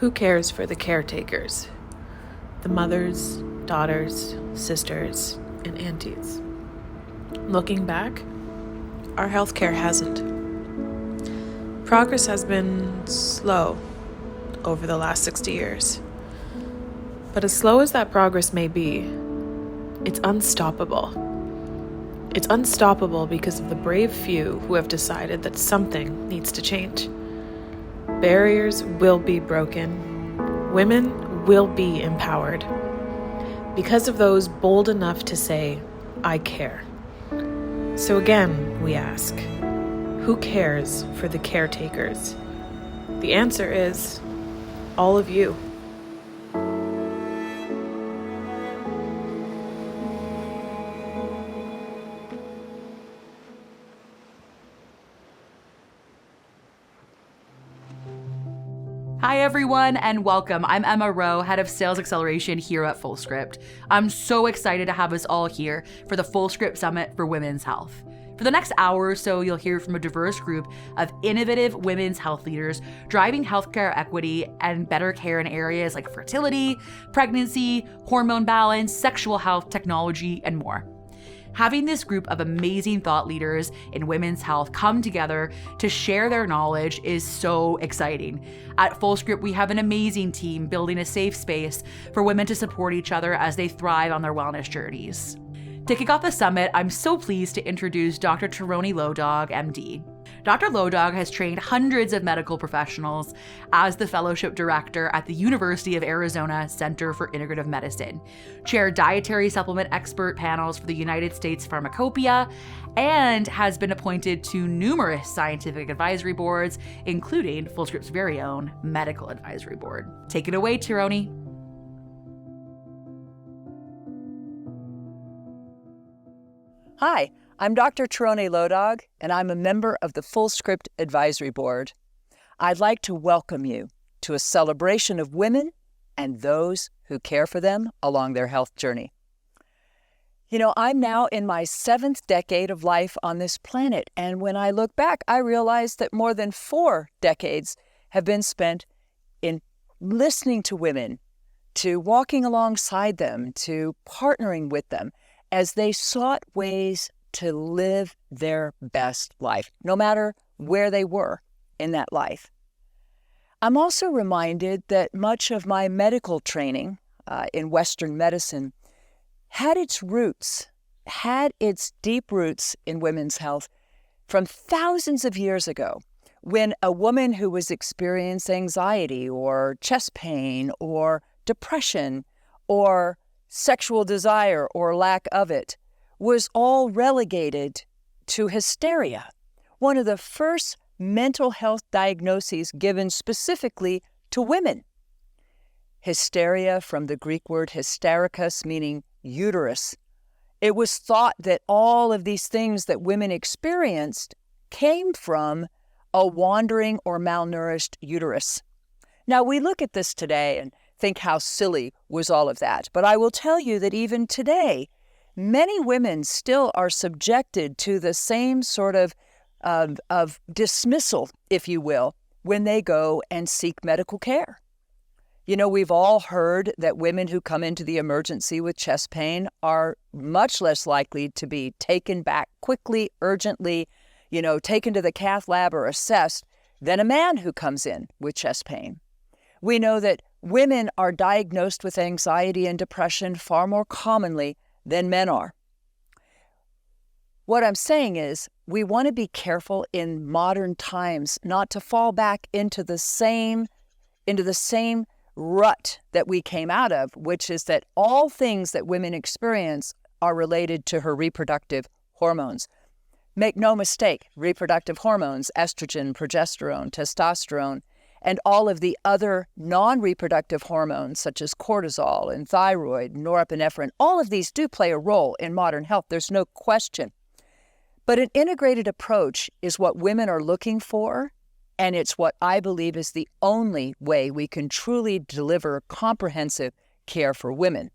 Who cares for the caretakers? The mothers, daughters, sisters, and aunties. Looking back, our healthcare hasn't. Progress has been slow over the last 60 years. But as slow as that progress may be, it's unstoppable. It's unstoppable because of the brave few who have decided that something needs to change. Barriers will be broken. Women will be empowered. Because of those bold enough to say, I care. So again, we ask, who cares for the caretakers? The answer is, all of you. Hi everyone and welcome. I'm Emma Rowe, Head of Sales Acceleration here at Fullscript. I'm so excited to have us all here for the Fullscript Summit for Women's Health. For the next hour or so, you'll hear from a diverse group of innovative women's health leaders driving healthcare equity and better care in areas like fertility, pregnancy, hormone balance, sexual health, technology, and more. Having this group of amazing thought leaders in women's health come together to share their knowledge is so exciting. At Fullscript, we have an amazing team building a safe space for women to support each other as they thrive on their wellness journeys. To kick off the summit, I'm so pleased to introduce Dr. Tironi Lodog, MD. Dr. Lodog has trained hundreds of medical professionals as the fellowship director at the University of Arizona Center for Integrative Medicine, chaired dietary supplement expert panels for the United States Pharmacopoeia, and has been appointed to numerous scientific advisory boards, including Fullscript's very own Medical Advisory Board. Take it away, Tironi. Hi, I'm Dr. Tironi Lodog, and I'm a member of the Fullscript Advisory Board. I'd like to welcome you to a celebration of women and those who care for them along their health journey. You know, I'm now in my 7th decade of life on this planet, and when I look back, I realize that more than 4 decades have been spent in listening to women, to walking alongside them, to partnering with them as they sought ways to live their best life, no matter where they were in that life. I'm also reminded that much of my medical training in Western medicine had its deep roots in women's health from thousands of years ago, when a woman who was experiencing anxiety or chest pain or depression or sexual desire or lack of it was all relegated to hysteria, one of the first mental health diagnoses given specifically to women. Hysteria, from the Greek word hystericus, meaning uterus. It was thought that all of these things that women experienced came from a wandering or malnourished uterus. Now, we look at this today and think how silly was all of that. But I will tell you that even today, many women still are subjected to the same sort of dismissal, if you will, when they go and seek medical care. You know, we've all heard that women who come into the emergency with chest pain are much less likely to be taken back quickly, urgently, taken to the cath lab or assessed than a man who comes in with chest pain. We know that women are diagnosed with anxiety and depression far more commonly than men are. What I'm saying is, we want to be careful in modern times not to fall back into the same rut that we came out of, which is that all things that women experience are related to her reproductive hormones. Make no mistake, reproductive hormones, estrogen, progesterone, testosterone, and all of the other non-reproductive hormones such as cortisol and thyroid, norepinephrine, all of these do play a role in modern health. There's no question. But an integrated approach is what women are looking for, and it's what I believe is the only way we can truly deliver comprehensive care for women.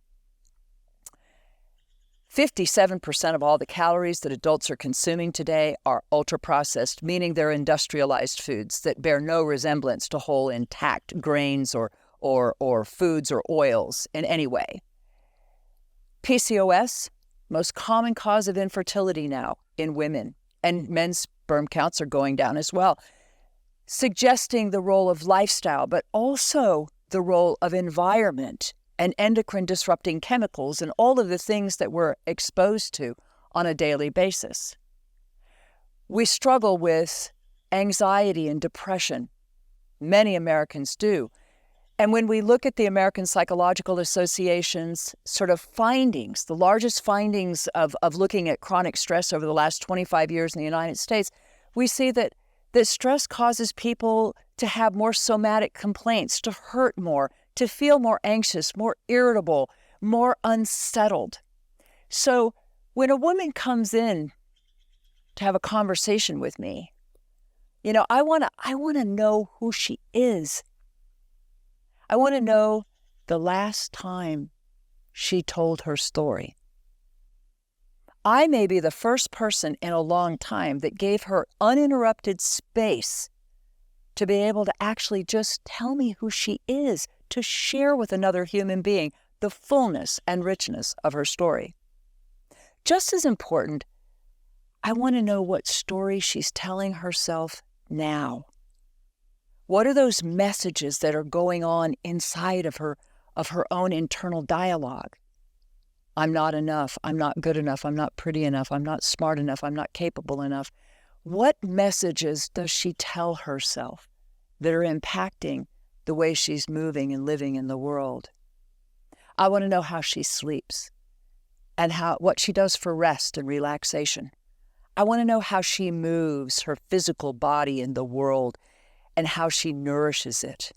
57% of all the calories that adults are consuming today are ultra-processed, meaning they're industrialized foods that bear no resemblance to whole intact grains or foods or oils in any way. PCOS, most common cause of infertility now in women, and men's sperm counts are going down as well, suggesting the role of lifestyle, but also the role of environment and endocrine disrupting chemicals and all of the things that we're exposed to on a daily basis. We struggle with anxiety and depression. Many Americans do. And when we look at the American Psychological Association's sort of findings, the largest findings of looking at chronic stress over the last 25 years in the United States, we see that stress causes people to have more somatic complaints, to hurt more, to feel more anxious, more irritable, more unsettled. So when a woman comes in to have a conversation with me, I want to know who she is. I want to know the last time she told her story. I may be the first person in a long time that gave her uninterrupted space to be able to actually just tell me who she is, to share with another human being the fullness and richness of her story. Just as important, I want to know what story she's telling herself now. What are those messages that are going on inside of her own internal dialogue? I'm not enough. I'm not good enough. I'm not pretty enough. I'm not smart enough. I'm not capable enough. What messages does she tell herself that are impacting the way she's moving and living in the world? I want to know how she sleeps and what she does for rest and relaxation. I want to know how she moves her physical body in the world and how she nourishes it.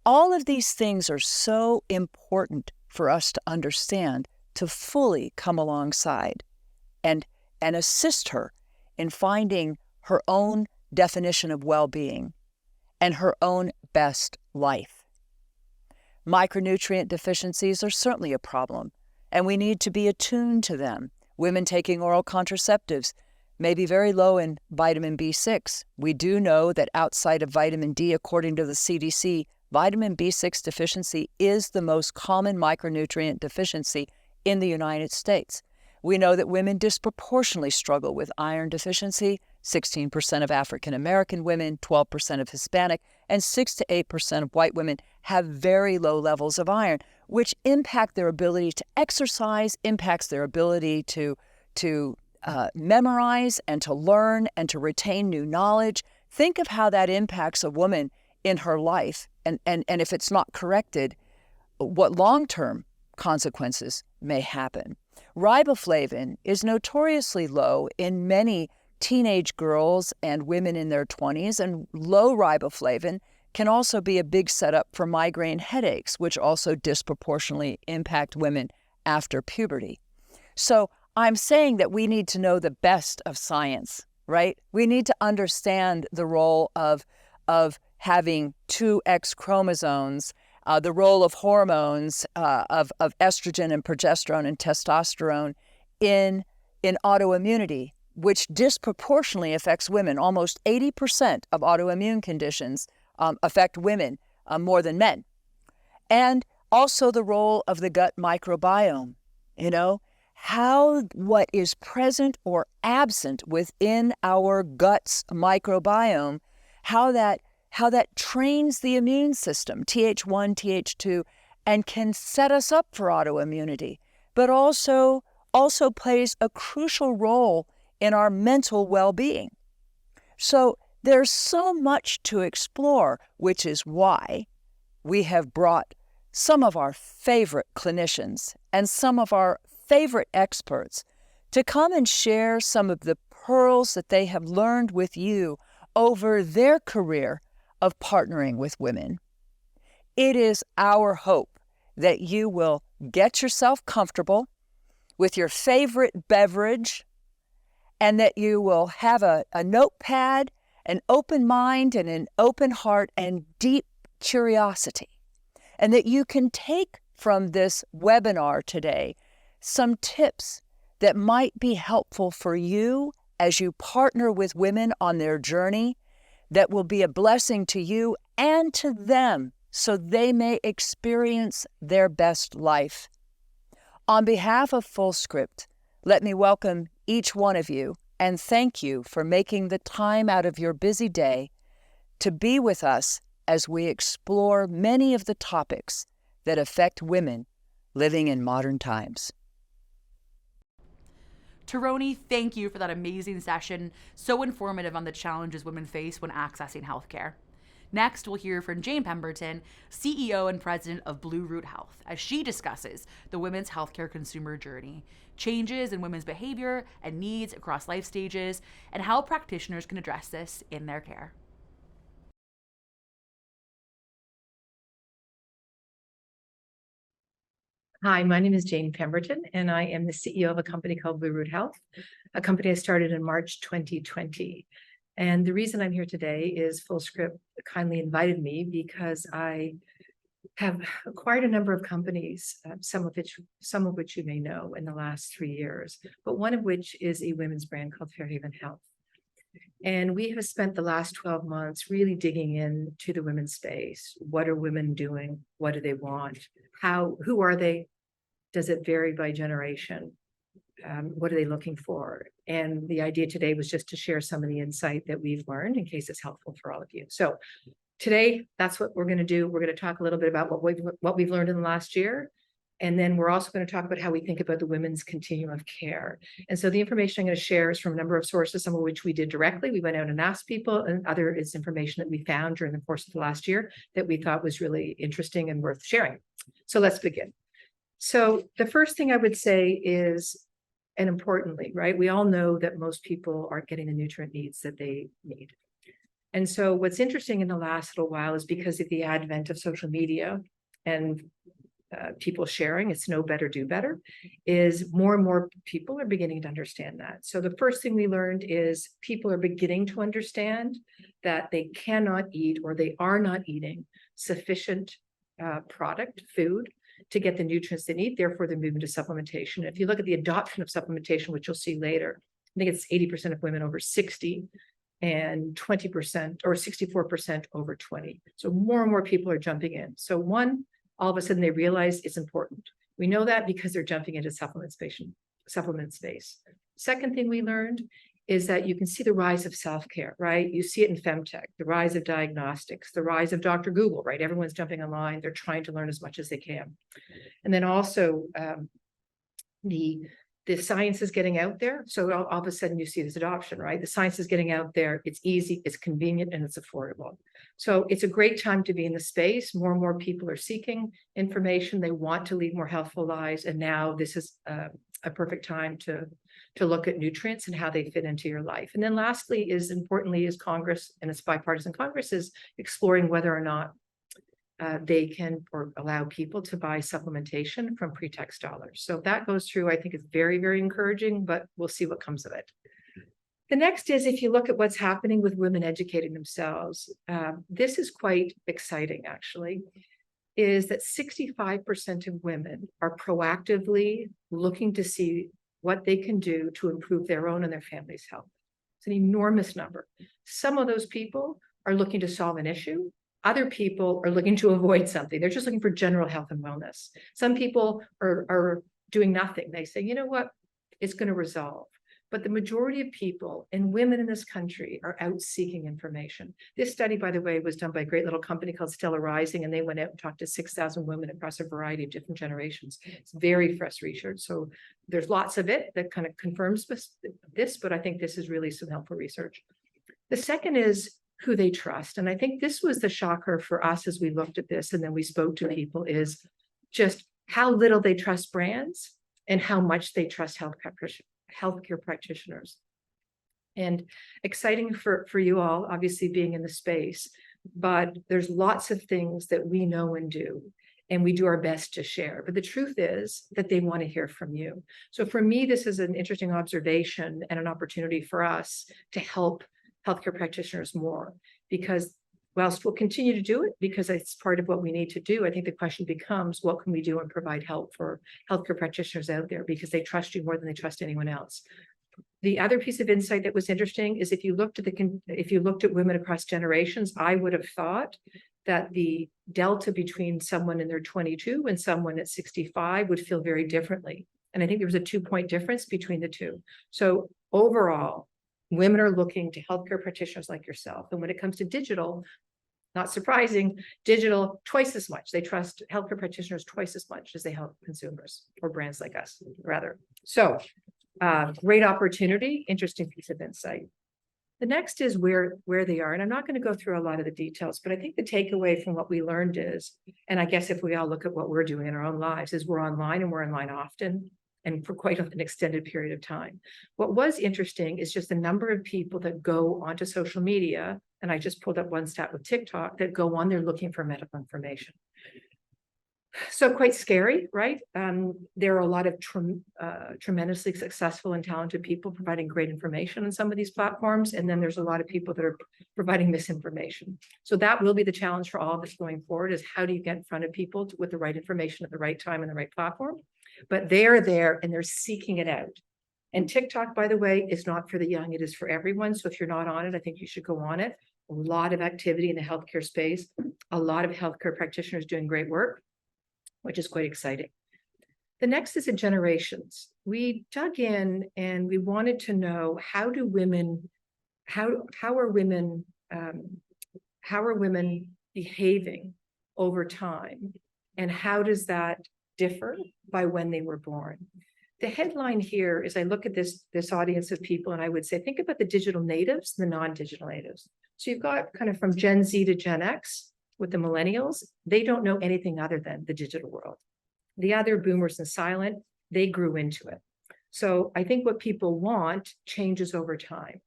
All of these things are so important for us to understand, to fully come alongside and assist her in finding her own definition of well-being and her own best life. Micronutrient deficiencies are certainly a problem, and we need to be attuned to them. Women taking oral contraceptives may be very low in vitamin B6. We do know that outside of vitamin D, according to the CDC, vitamin B6 deficiency is the most common micronutrient deficiency in the United States. We know that women disproportionately struggle with iron deficiency. 16% of African American women, 12% of Hispanic, and 6 to 8% of white women have very low levels of iron, which impact their ability to exercise, impacts their ability to memorize and to learn and to retain new knowledge. Think of how that impacts a woman in her life, and if it's not corrected, what long-term consequences may happen. Riboflavin is notoriously low in many teenage girls and women in their 20s, and low riboflavin can also be a big setup for migraine headaches, which also disproportionately impact women after puberty. So I'm saying that we need to know the best of science, right? We need to understand the role of having two X chromosomes, the role of hormones, of estrogen and progesterone and testosterone in autoimmunity, which disproportionately affects women. Almost 80% of autoimmune conditions affect women more than men. And also the role of the gut microbiome, how what is present or absent within our gut's microbiome, how that trains the immune system, Th1, Th2, and can set us up for autoimmunity, but also plays a crucial role in our mental well-being. So there's so much to explore, which is why we have brought some of our favorite clinicians and some of our favorite experts to come and share some of the pearls that they have learned with you over their career of partnering with women. It is our hope that you will get yourself comfortable with your favorite beverage and that you will have a notepad, an open mind, and an open heart and deep curiosity, and that you can take from this webinar today some tips that might be helpful for you as you partner with women on their journey that will be a blessing to you and to them so they may experience their best life. On behalf of Fullscript, let me welcome each one of you and thank you for making the time out of your busy day to be with us as we explore many of the topics that affect women living in modern times. Taroni, thank you for that amazing session, so informative on the challenges women face when accessing healthcare. Next, we'll hear from Jane Pemberton, CEO and president of Blue Root Health, as she discusses the women's healthcare consumer journey, changes in women's behavior and needs across life stages, and how practitioners can address this in their care. Hi, my name is Jane Pemberton, and I am the CEO of a company called Blue Root Health, a company I started in March 2020. And the reason I'm here today is Fullscript kindly invited me because I have acquired a number of companies, some of which you may know in the last 3 years, but one of which is a women's brand called Fairhaven Health. And we have spent the last 12 months really digging into the women's space. What are women doing? What do they want? Who are they? Does it vary by generation? What are they looking for? And the idea today was just to share some of the insight that we've learned in case it's helpful for all of you. So today, that's what we're going to do. We're going to talk a little bit about what we've learned in the last year. And then we're also going to talk about how we think about the women's continuum of care. And so the information I'm going to share is from a number of sources, some of which we did directly. We went out and asked people, and other is information that we found during the course of the last year that we thought was really interesting and worth sharing. So let's begin. So the first thing I would say is, and importantly, right, we all know that most people aren't getting the nutrient needs that they need. And so what's interesting in the last little while is because of the advent of social media and people sharing, it's know better, do better, is more and more people are beginning to understand that. So the first thing we learned is people are beginning to understand that they cannot eat or they are not eating sufficient food to get the nutrients they need. Therefore, they're moving to supplementation. If you look at the adoption of supplementation, which you'll see later, I think it's 80% of women over 60 and 20% or 64% over 20. So more and more people are jumping in. So one, all of a sudden they realize it's important. We know that because they're jumping into supplement space. Second thing we learned is that you can see the rise of self-care, right? You see it in femtech, the rise of diagnostics, the rise of Dr. Google, right? Everyone's jumping online. They're trying to learn as much as they can. And then also the science is getting out there. So all of a sudden you see this adoption, right? The science is getting out there. It's easy, it's convenient, and it's affordable. So it's a great time to be in the space. More and more people are seeking information. They want to lead more healthful lives. And now this is a perfect time to look at nutrients and how they fit into your life. And then lastly importantly is Congress, and it's bipartisan Congress, is exploring whether or not they can or allow people to buy supplementation from pre-tax dollars. So that goes through, I think is very, very encouraging, but we'll see what comes of it. The next is, if you look at what's happening with women educating themselves, this is quite exciting actually, is that 65% of women are proactively looking to see what they can do to improve their own and their family's health. It's an enormous number. Some of those people are looking to solve an issue. Other people are looking to avoid something. They're just looking for general health and wellness. Some people are doing nothing. They say, you know what, it's going to resolve. But the majority of people and women in this country are out seeking information. This study, by the way, was done by a great little company called Stella Rising, and they went out and talked to 6,000 women across a variety of different generations. It's very fresh research. So there's lots of it that kind of confirms this, but I think this is really some helpful research. The second is who they trust. And I think this was the shocker for us as we looked at this and then we spoke to people, is just how little they trust brands and how much they trust healthcare practitioners. And exciting for you all, obviously being in the space, but there's lots of things that we know and do, and we do our best to share. But the truth is that they want to hear from you. So for me, this is an interesting observation and an opportunity for us to help healthcare practitioners more, because whilst we'll continue to do it because it's part of what we need to do, I think the question becomes, what can we do and provide help for healthcare practitioners out there because they trust you more than they trust anyone else. The other piece of insight that was interesting is if you looked at women across generations, I would have thought that the delta between someone in their 22 and someone at 65 would feel very differently. And I think there was a 2-point difference between the two. So overall, women are looking to healthcare practitioners like yourself. And when it comes to digital, not surprising, digital twice as much. They trust healthcare practitioners twice as much as they help consumers or brands like us, rather. So great opportunity, interesting piece of insight. The next is where they are. And I'm not going to go through a lot of the details, but I think the takeaway from what we learned is, and I guess if we all look at what we're doing in our own lives, is we're online and we're online often and for quite an extended period of time. What was interesting is just the number of people that go onto social media, and I just pulled up one stat with TikTok, that go on there looking for medical information. So quite scary, right? There are a lot of tremendously successful and talented people providing great information on some of these platforms. And then there's a lot of people that are providing misinformation. So that will be the challenge for all of us going forward, is how do you get in front of people with the right information at the right time and the right platform? But they're there and they're seeking it out. And TikTok, by the way, is not for the young, it is for everyone. So if you're not on it, I think you should go on it. A lot of activity in the healthcare space, a lot of healthcare practitioners doing great work, which is quite exciting. The next is in generations. We dug in and we wanted to know, how are women behaving over time, and how does that differ by when they were born? The headline here is, I look at this audience of people and I would say, think about the digital natives and the non-digital natives. So you've got kind of from Gen Z to Gen X. With the millennials, they don't know anything other than the digital world. The other boomers and silent, they grew into it. So I think what people want changes over time.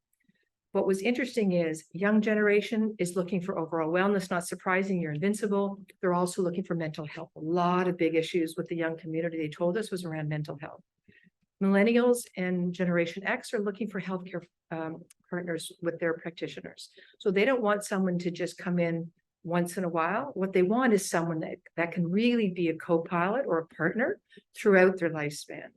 What was interesting is young generation is looking for overall wellness. Not surprising, you're invincible. They're also looking for mental health. A lot of big issues with the young community, they told us, was around mental health. Millennials and Generation X are looking for healthcare partners with their practitioners. So they don't want someone to just come in once in a while. What they want is someone that can really be a co-pilot or a partner throughout their lifespan.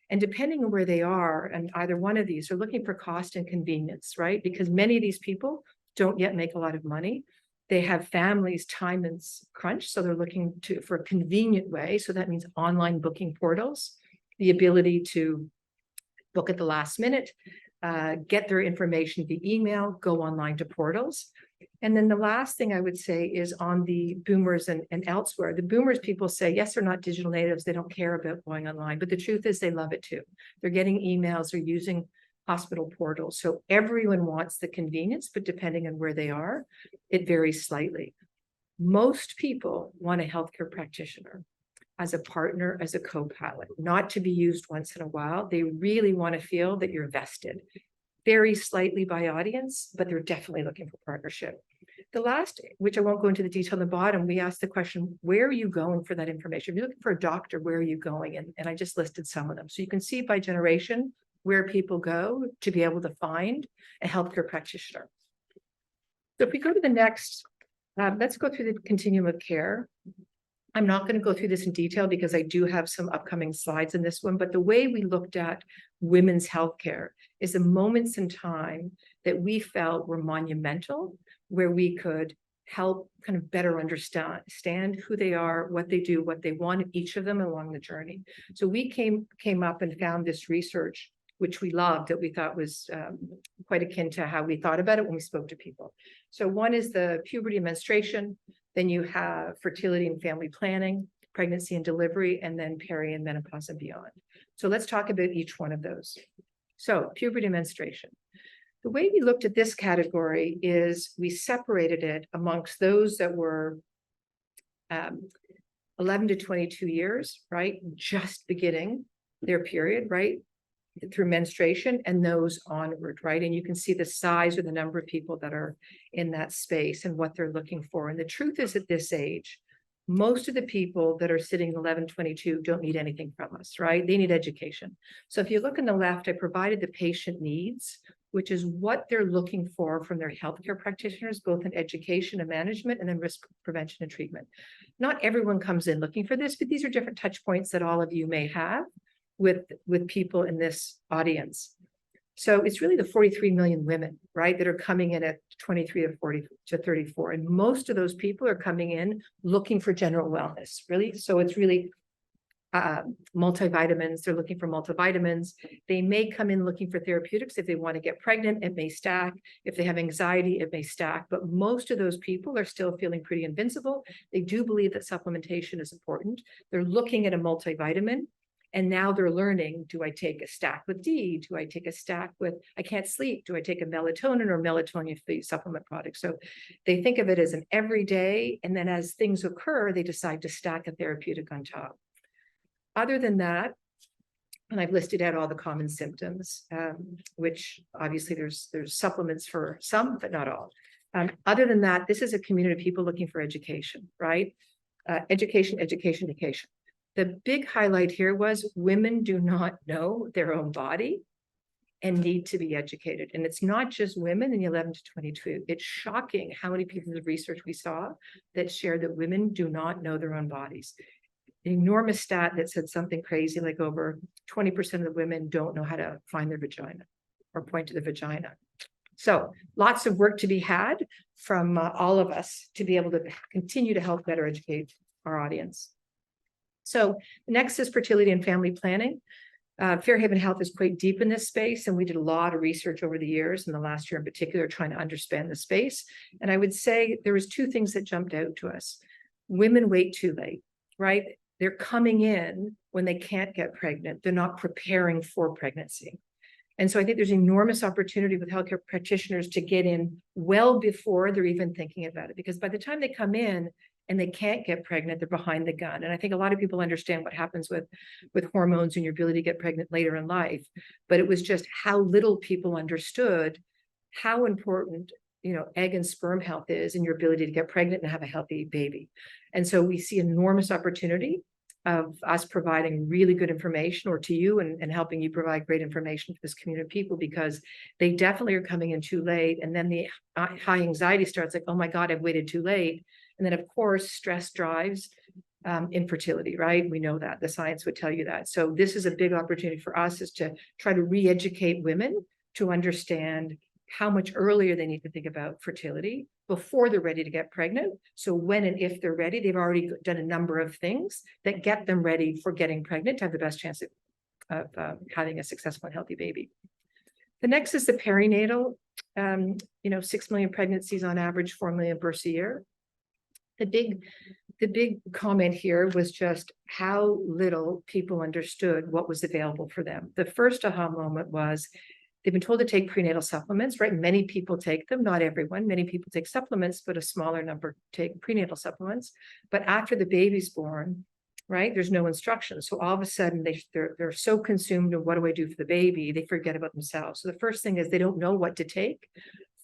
And depending on where they are, and either one of these, are looking for cost and convenience, right? Because many of these people don't yet make a lot of money. They have families, time and crunch, so they're looking for a convenient way. So that means online booking portals, the ability to book at the last minute, get their information via email, go online to portals. And then the last thing I would say is on the boomers and elsewhere. The boomers, people say, yes, they're not digital natives. They don't care about going online. But the truth is they love it too. They're getting emails, they're using hospital portals. So everyone wants the convenience, but depending on where they are, it varies slightly. Most people want a healthcare practitioner as a partner, as a co-pilot, not to be used once in a while. They really want to feel that you're vested. Varies slightly by audience, but they're definitely looking for partnership. The last, which I won't go into the detail on the bottom, we asked the question, where are you going for that information? If you're looking for a doctor, where are you going? And I just listed some of them. So you can see by generation where people go to be able to find a healthcare practitioner. So if we go to the next, let's go through the continuum of care. I'm not going to go through this in detail because I do have some upcoming slides in this one, but the way we looked at women's healthcare is the moments in time that we felt were monumental, where we could help kind of better understand who they are, what they do, what they want, each of them along the journey. So we came up and found this research, which we loved, that we thought was quite akin to how we thought about it when we spoke to people. So one is the puberty and menstruation, then you have fertility and family planning, pregnancy and delivery, and then peri and menopause and beyond. So let's talk about each one of those. So puberty and menstruation. The way we looked at this category is we separated it amongst those that were 11 to 22 years, right? Just beginning their period, right? Through menstruation, and those onward, right? And you can see the size or the number of people that are in that space and what they're looking for. And the truth is, at this age, most of the people that are sitting in 11, 22 don't need anything from us, right? They need education. So if you look on the left, I provided the patient needs, which is what they're looking for from their healthcare practitioners, both in education and management, and then risk prevention and treatment. Not everyone comes in looking for this, but these are different touch points that all of you may have with people in this audience. So it's really the 43 million women, right, that are coming in at 23 to 40 to 34. And most of those people are coming in looking for general wellness, really. So it's really multivitamins. They're looking for multivitamins. They may come in looking for therapeutics. If they want to get pregnant, it may stack. If they have anxiety, it may stack. But most of those people are still feeling pretty invincible. They do believe that supplementation is important. They're looking at a multivitamin. And now they're learning, do I take a stack with D? Do I take a stack with, I can't sleep? Do I take a melatonin or melatonin-free supplement product? So they think of it as an everyday, and then as things occur, they decide to stack a therapeutic on top. Other than that, and I've listed out all the common symptoms, which obviously there's supplements for some, but not all. Other than that, this is a community of people looking for education, right? Education. The big highlight here was women do not know their own body and need to be educated. And it's not just women in 11 to 22. It's shocking how many pieces of research we saw that shared that women do not know their own bodies. An enormous stat that said something crazy like over 20% of the women don't know how to find their vagina or point to the vagina. So lots of work to be had from all of us to be able to continue to help better educate our audience. So next is fertility and family planning. Fairhaven Health is quite deep in this space, and we did a lot of research over the years, and the last year in particular, trying to understand the space. And I would say there was two things that jumped out to us. Women wait too late, right? They're coming in when they can't get pregnant. They're not preparing for pregnancy. And so I think there's enormous opportunity with healthcare practitioners to get in well before they're even thinking about it, because by the time they come in and they can't get pregnant, they're behind the gun. And I think a lot of people understand what happens with hormones and your ability to get pregnant later in life. But it was just how little people understood how important, egg and sperm health is in your ability to get pregnant and have a healthy baby. And so we see enormous opportunity of us providing really good information, or to you, and helping you provide great information for this community of people, because they definitely are coming in too late. And then the high anxiety starts, like, oh my God, I've waited too late. And then of course, stress drives infertility, right? We know that, the science would tell you that. So this is a big opportunity for us, is to try to re-educate women to understand how much earlier they need to think about fertility before they're ready to get pregnant. So when and if they're ready, they've already done a number of things that get them ready for getting pregnant to have the best chance of having a successful and healthy baby. The next is the perinatal, 6 million pregnancies on average, 4 million births a year. The big comment here was just how little people understood what was available for them. The first aha moment was they've been told to take prenatal supplements, right? Many people take them, not everyone. Many people take supplements, but a smaller number take prenatal supplements. But after the baby's born, right, there's no instruction. So all of a sudden they're so consumed with what do I do for the baby, they forget about themselves. So the first thing is they don't know what to take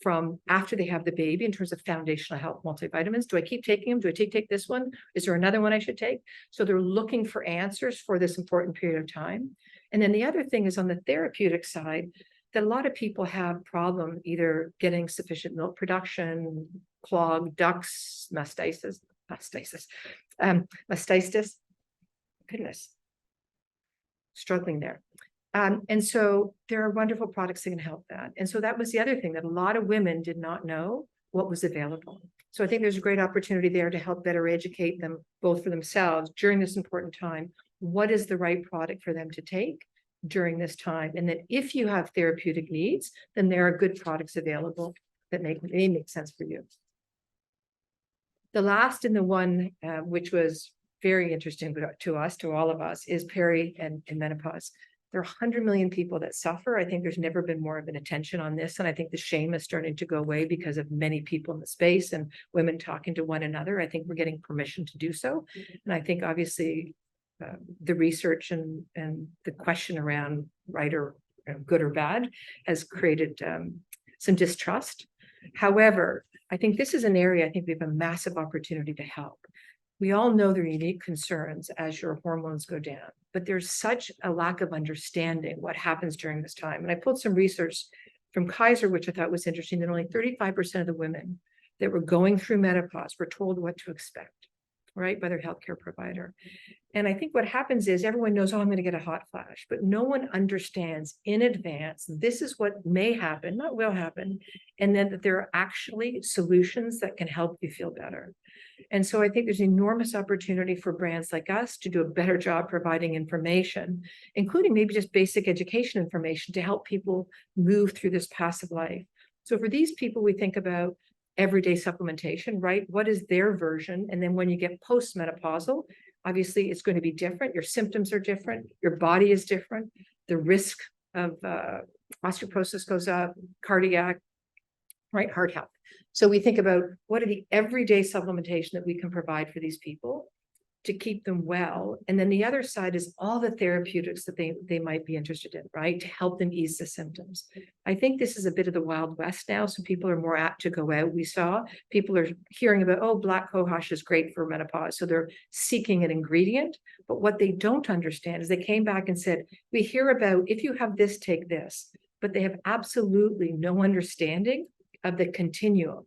from after they have the baby in terms of foundational health multivitamins. Do I keep taking them? Do I take this one? Is there another one I should take? So they're looking for answers for this important period of time. And then the other thing is on the therapeutic side, that a lot of people have problem either getting sufficient milk production, clogged ducts, mastitis, goodness, struggling there. And so there are wonderful products that can help that. And so that was the other thing, that a lot of women did not know what was available. So I think there's a great opportunity there to help better educate them, both for themselves during this important time. What is the right product for them to take during this time? And then if you have therapeutic needs, then there are good products available that may make sense for you. The last and the one which was very interesting to us, to all of us, is peri and menopause. There are 100 million people that suffer. I think there's never been more of an attention on this. And I think the shame is starting to go away because of many people in the space and women talking to one another. I think we're getting permission to do so. And I think obviously the research and the question around right or good or bad has created some distrust. However, I think this is an area I think we have a massive opportunity to help. We all know there are unique concerns as your hormones go down, but there's such a lack of understanding what happens during this time. And I pulled some research from Kaiser, which I thought was interesting, that only 35% of the women that were going through menopause were told what to expect, right, by their healthcare provider. And I think what happens is everyone knows, oh, I'm going to get a hot flash, but no one understands in advance, this is what may happen, not will happen, and then that there are actually solutions that can help you feel better. And so I think there's enormous opportunity for brands like us to do a better job providing information, including maybe just basic education information to help people move through this passive life. So for these people, we think about everyday supplementation, right? What is their version? And then when you get postmenopausal, obviously it's going to be different. Your symptoms are different. Your body is different. The risk of osteoporosis goes up, cardiac, right, heart health. So we think about what are the everyday supplementation that we can provide for these people to keep them well. And then the other side is all the therapeutics that they might be interested in, right, to help them ease the symptoms. I think this is a bit of the Wild West now, so people are more apt to go out. We saw people are hearing about, oh, black cohosh is great for menopause, so they're seeking an ingredient. But what they don't understand is they came back and said, we hear about if you have this, take this, but they have absolutely no understanding of the continuum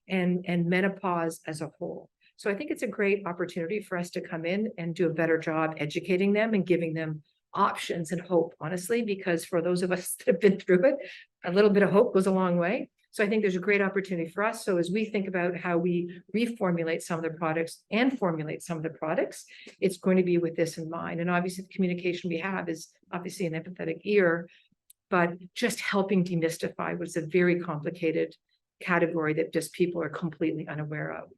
and menopause as a whole. So I think it's a great opportunity for us to come in and do a better job educating them and giving them options and hope, honestly, because for those of us that have been through it, a little bit of hope goes a long way. So I think there's a great opportunity for us. So as we think about how we reformulate some of the products and formulate some of the products, it's going to be with this in mind. And obviously the communication we have is obviously an empathetic ear, but just helping demystify what's a very complicated category that just people are completely unaware of.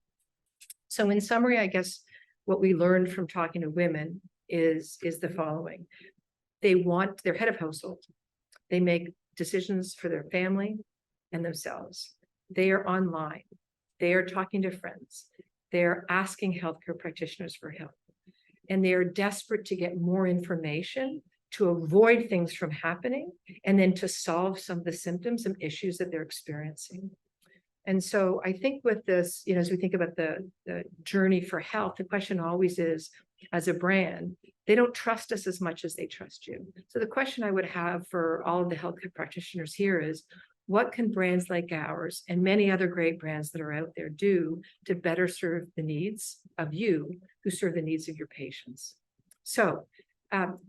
So in summary, I guess what we learned from talking to women is the following. They're head of household. They make decisions for their family and themselves. They are online. They are talking to friends. They are asking healthcare practitioners for help. And they are desperate to get more information to avoid things from happening and then to solve some of the symptoms and issues that they're experiencing. And so I think with this, as we think about the journey for health, the question always is, as a brand, they don't trust us as much as they trust you. So the question I would have for all of the healthcare practitioners here is, what can brands like ours and many other great brands that are out there do to better serve the needs of you who serve the needs of your patients? So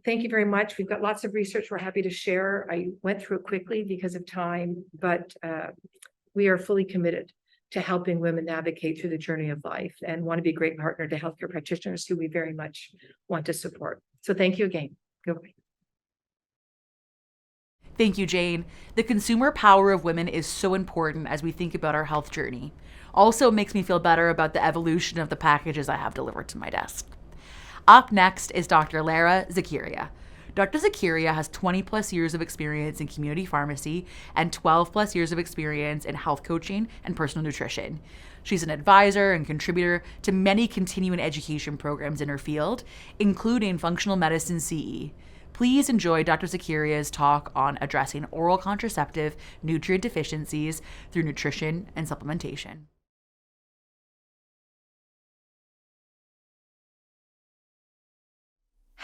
thank you very much. We've got lots of research we're happy to share. I went through it quickly because of time, but we are fully committed to helping women navigate through the journey of life and want to be a great partner to healthcare practitioners who we very much want to support. So thank you again. Goodbye. Thank you, Jane. The consumer power of women is so important as we think about our health journey. Also makes me feel better about the evolution of the packages I have delivered to my desk. Up next is Dr. Lara Zakaria. Dr. Zakaria has 20 plus years of experience in community pharmacy and 12 plus years of experience in health coaching and personal nutrition. She's an advisor and contributor to many continuing education programs in her field, including functional medicine CE. Please enjoy Dr. Zakaria's talk on addressing oral contraceptive nutrient deficiencies through nutrition and supplementation.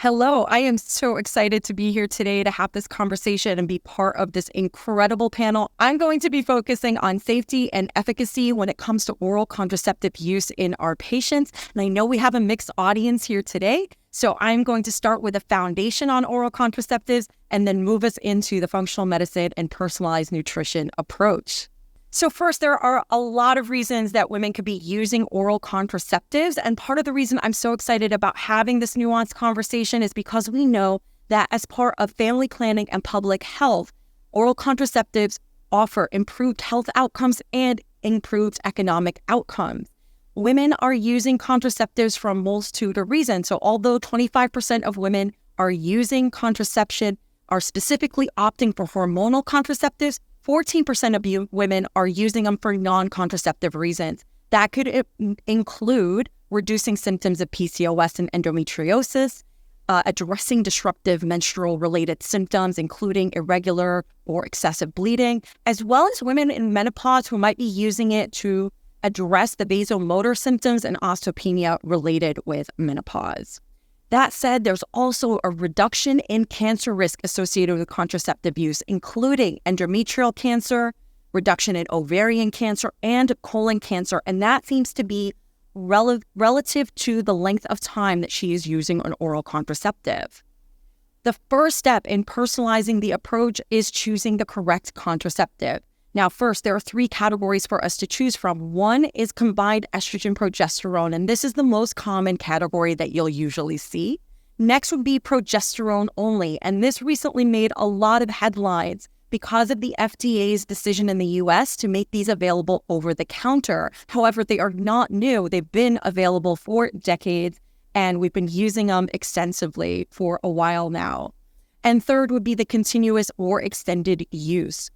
Hello, I am so excited to be here today to have this conversation and be part of this incredible panel. I'm going to be focusing on safety and efficacy when it comes to oral contraceptive use in our patients. And I know we have a mixed audience here today, so I'm going to start with a foundation on oral contraceptives and then move us into the functional medicine and personalized nutrition approach. So first, there are a lot of reasons that women could be using oral contraceptives. And part of the reason I'm so excited about having this nuanced conversation is because we know that as part of family planning and public health, oral contraceptives offer improved health outcomes and improved economic outcomes. Women are using contraceptives for a multitude of reasons. So although 25% of women are using contraception, are specifically opting for hormonal contraceptives, 14% of women are using them for non-contraceptive reasons. That could include reducing symptoms of PCOS and endometriosis, addressing disruptive menstrual-related symptoms, including irregular or excessive bleeding, as well as women in menopause who might be using it to address the vasomotor symptoms and osteopenia related with menopause. That said, there's also a reduction in cancer risk associated with contraceptive use, including endometrial cancer, reduction in ovarian cancer, and colon cancer. And that seems to be relative to the length of time that she is using an oral contraceptive. The first step in personalizing the approach is choosing the correct contraceptive. Now, first, there are 3 categories for us to choose from. One is combined estrogen progesterone, and this is the most common category that you'll usually see. Next would be progesterone only, and this recently made a lot of headlines because of the FDA's decision in the US to make these available over the counter. However, they are not new. They've been available for decades, and we've been using them extensively for a while now. And third would be the continuous or extended use.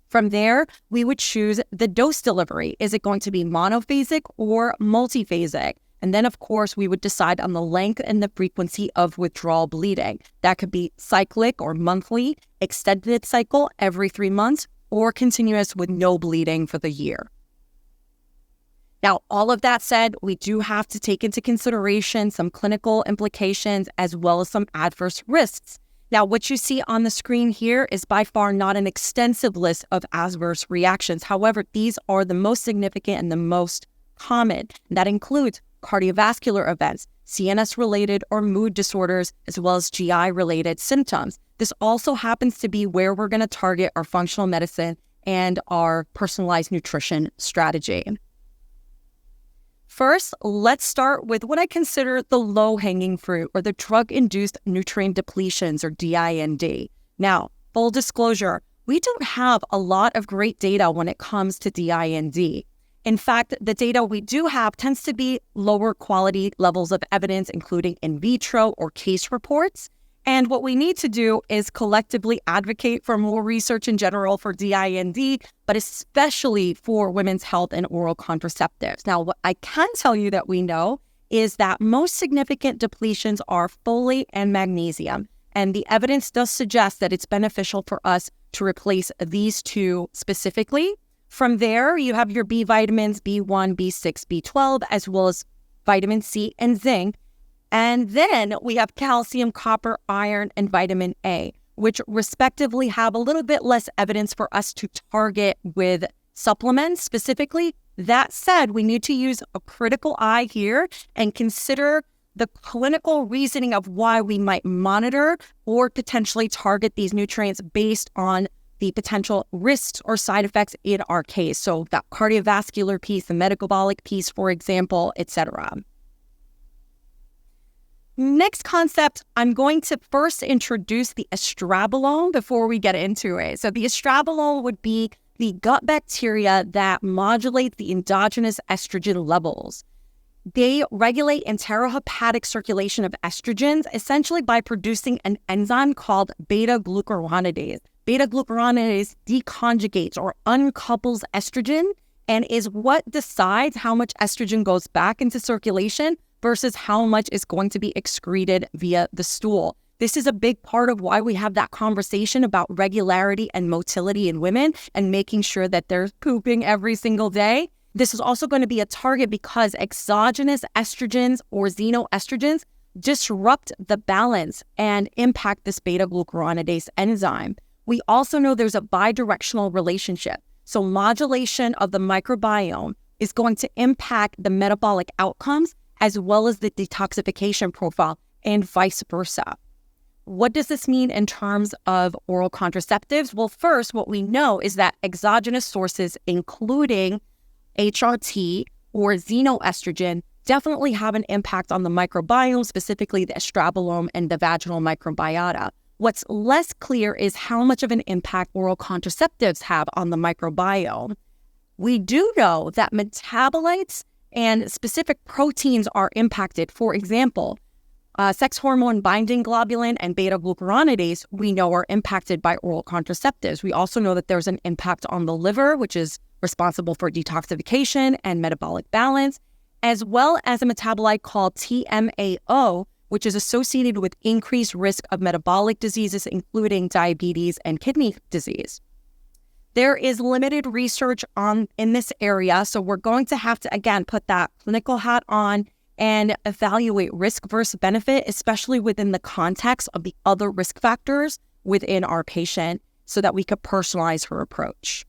From there, we would choose the dose delivery. Is it going to be monophasic or multiphasic? And then, of course, we would decide on the length and the frequency of withdrawal bleeding. That could be cyclic or monthly, extended cycle every 3 months, or continuous with no bleeding for the year. Now, all of that said, we do have to take into consideration some clinical implications as well as some adverse risks. Now, what you see on the screen here is by far not an extensive list of adverse reactions. However, these are the most significant and the most common. That includes cardiovascular events, CNS-related or mood disorders, as well as GI-related symptoms. This also happens to be where we're going to target our functional medicine and our personalized nutrition strategy. First, let's start with what I consider the low-hanging fruit, or the drug-induced nutrient depletions, or DIND. Now, full disclosure, we don't have a lot of great data when it comes to DIND. In fact, the data we do have tends to be lower quality levels of evidence, including in vitro or case reports. And what we need to do is collectively advocate for more research in general for DIND, but especially for women's health and oral contraceptives. Now, what I can tell you that we know is that most significant depletions are folate and magnesium. And the evidence does suggest that it's beneficial for us to replace these 2 specifically. From there, you have your B vitamins, B1, B6, B12, as well as vitamin C and zinc. And then we have calcium, copper, iron, and vitamin A, which respectively have a little bit less evidence for us to target with supplements specifically. That said, we need to use a critical eye here and consider the clinical reasoning of why we might monitor or potentially target these nutrients based on the potential risks or side effects in our case. So that cardiovascular piece, the metabolic piece, for example, etc. Next concept, I'm going to first introduce the estrabolome before we get into it. So the estrabolome would be the gut bacteria that modulate the endogenous estrogen levels. They regulate enterohepatic circulation of estrogens, essentially by producing an enzyme called beta-glucuronidase. Beta-glucuronidase deconjugates or uncouples estrogen and is what decides how much estrogen goes back into circulation versus how much is going to be excreted via the stool. This is a big part of why we have that conversation about regularity and motility in women and making sure that they're pooping every single day. This is also going to be a target because exogenous estrogens or xenoestrogens disrupt the balance and impact this beta-glucuronidase enzyme. We also know there's a bidirectional relationship. So modulation of the microbiome is going to impact the metabolic outcomes as well as the detoxification profile and vice versa. What does this mean in terms of oral contraceptives? Well, first, what we know is that exogenous sources, including HRT or xenoestrogen, definitely have an impact on the microbiome, specifically the estrabolome and the vaginal microbiota. What's less clear is how much of an impact oral contraceptives have on the microbiome. We do know that metabolites and specific proteins are impacted. For example, sex hormone binding globulin and beta-glucuronidase, we know are impacted by oral contraceptives. We also know that there's an impact on the liver, which is responsible for detoxification and metabolic balance, as well as a metabolite called TMAO, which is associated with increased risk of metabolic diseases, including diabetes and kidney disease. There is limited research in this area, so we're going to have to, again, put that clinical hat on and evaluate risk versus benefit, especially within the context of the other risk factors within our patient, so that we could personalize her approach.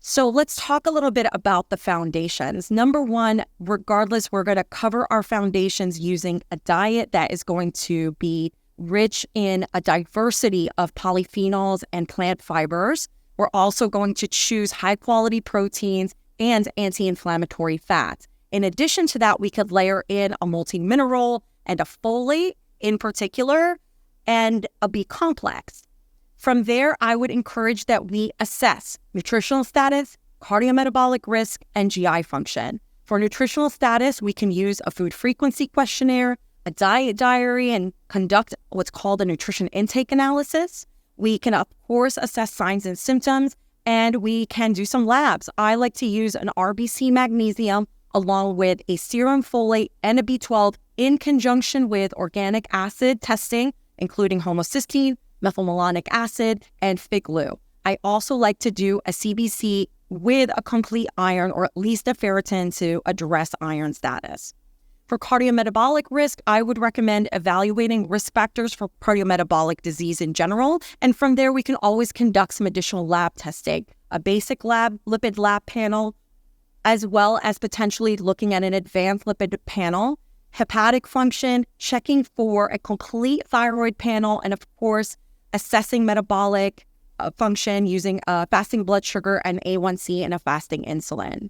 So let's talk a little bit about the foundations. Number one, regardless, we're going to cover our foundations using a diet that is going to be rich in a diversity of polyphenols and plant fibers. We're also going to choose high-quality proteins and anti-inflammatory fats. In addition to that, we could layer in a multi-mineral and a folate in particular, and a B complex. From there, I would encourage that we assess nutritional status, cardiometabolic risk, and GI function. For nutritional status, we can use a food frequency questionnaire, a diet diary, and conduct what's called a nutrition intake analysis. We can, of course, assess signs and symptoms, and we can do some labs. I like to use an RBC magnesium along with a serum folate and a B12 in conjunction with organic acid testing, including homocysteine, methylmalonic acid, and FIGLU. I also like to do a CBC with a complete iron or at least a ferritin to address iron status. For cardiometabolic risk, I would recommend evaluating risk factors for cardiometabolic disease in general. And from there, we can always conduct some additional lab testing, a basic lab, lipid lab panel, as well as potentially looking at an advanced lipid panel, hepatic function, checking for a complete thyroid panel, and of course, assessing metabolic function using fasting blood sugar and A1C and a fasting insulin.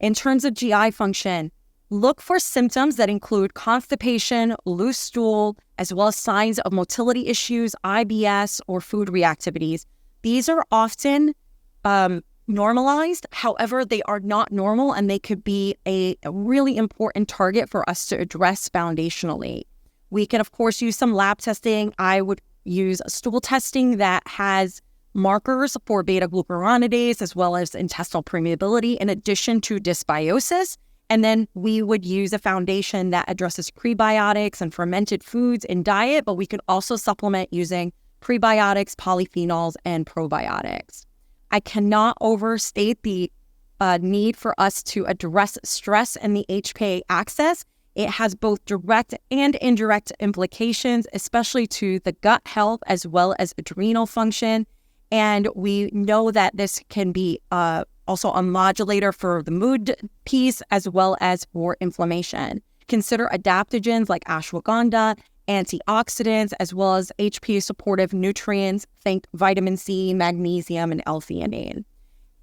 In terms of GI function, look for symptoms that include constipation, loose stool, as well as signs of motility issues, IBS, or food reactivities. These are often normalized. However, they are not normal, and they could be a really important target for us to address foundationally. We can, of course, use some lab testing. I would use stool testing that has markers for beta-glucuronidase as well as intestinal permeability in addition to dysbiosis. And then we would use a foundation that addresses prebiotics and fermented foods in diet, but we could also supplement using prebiotics, polyphenols, and probiotics. I cannot overstate the need for us to address stress and the HPA axis. It has both direct and indirect implications, especially to the gut health as well as adrenal function. And we know that this can be also a modulator for the mood piece as well as for inflammation. Consider adaptogens like ashwagandha, antioxidants, as well as HPA supportive nutrients, think vitamin C, magnesium, and L-theanine.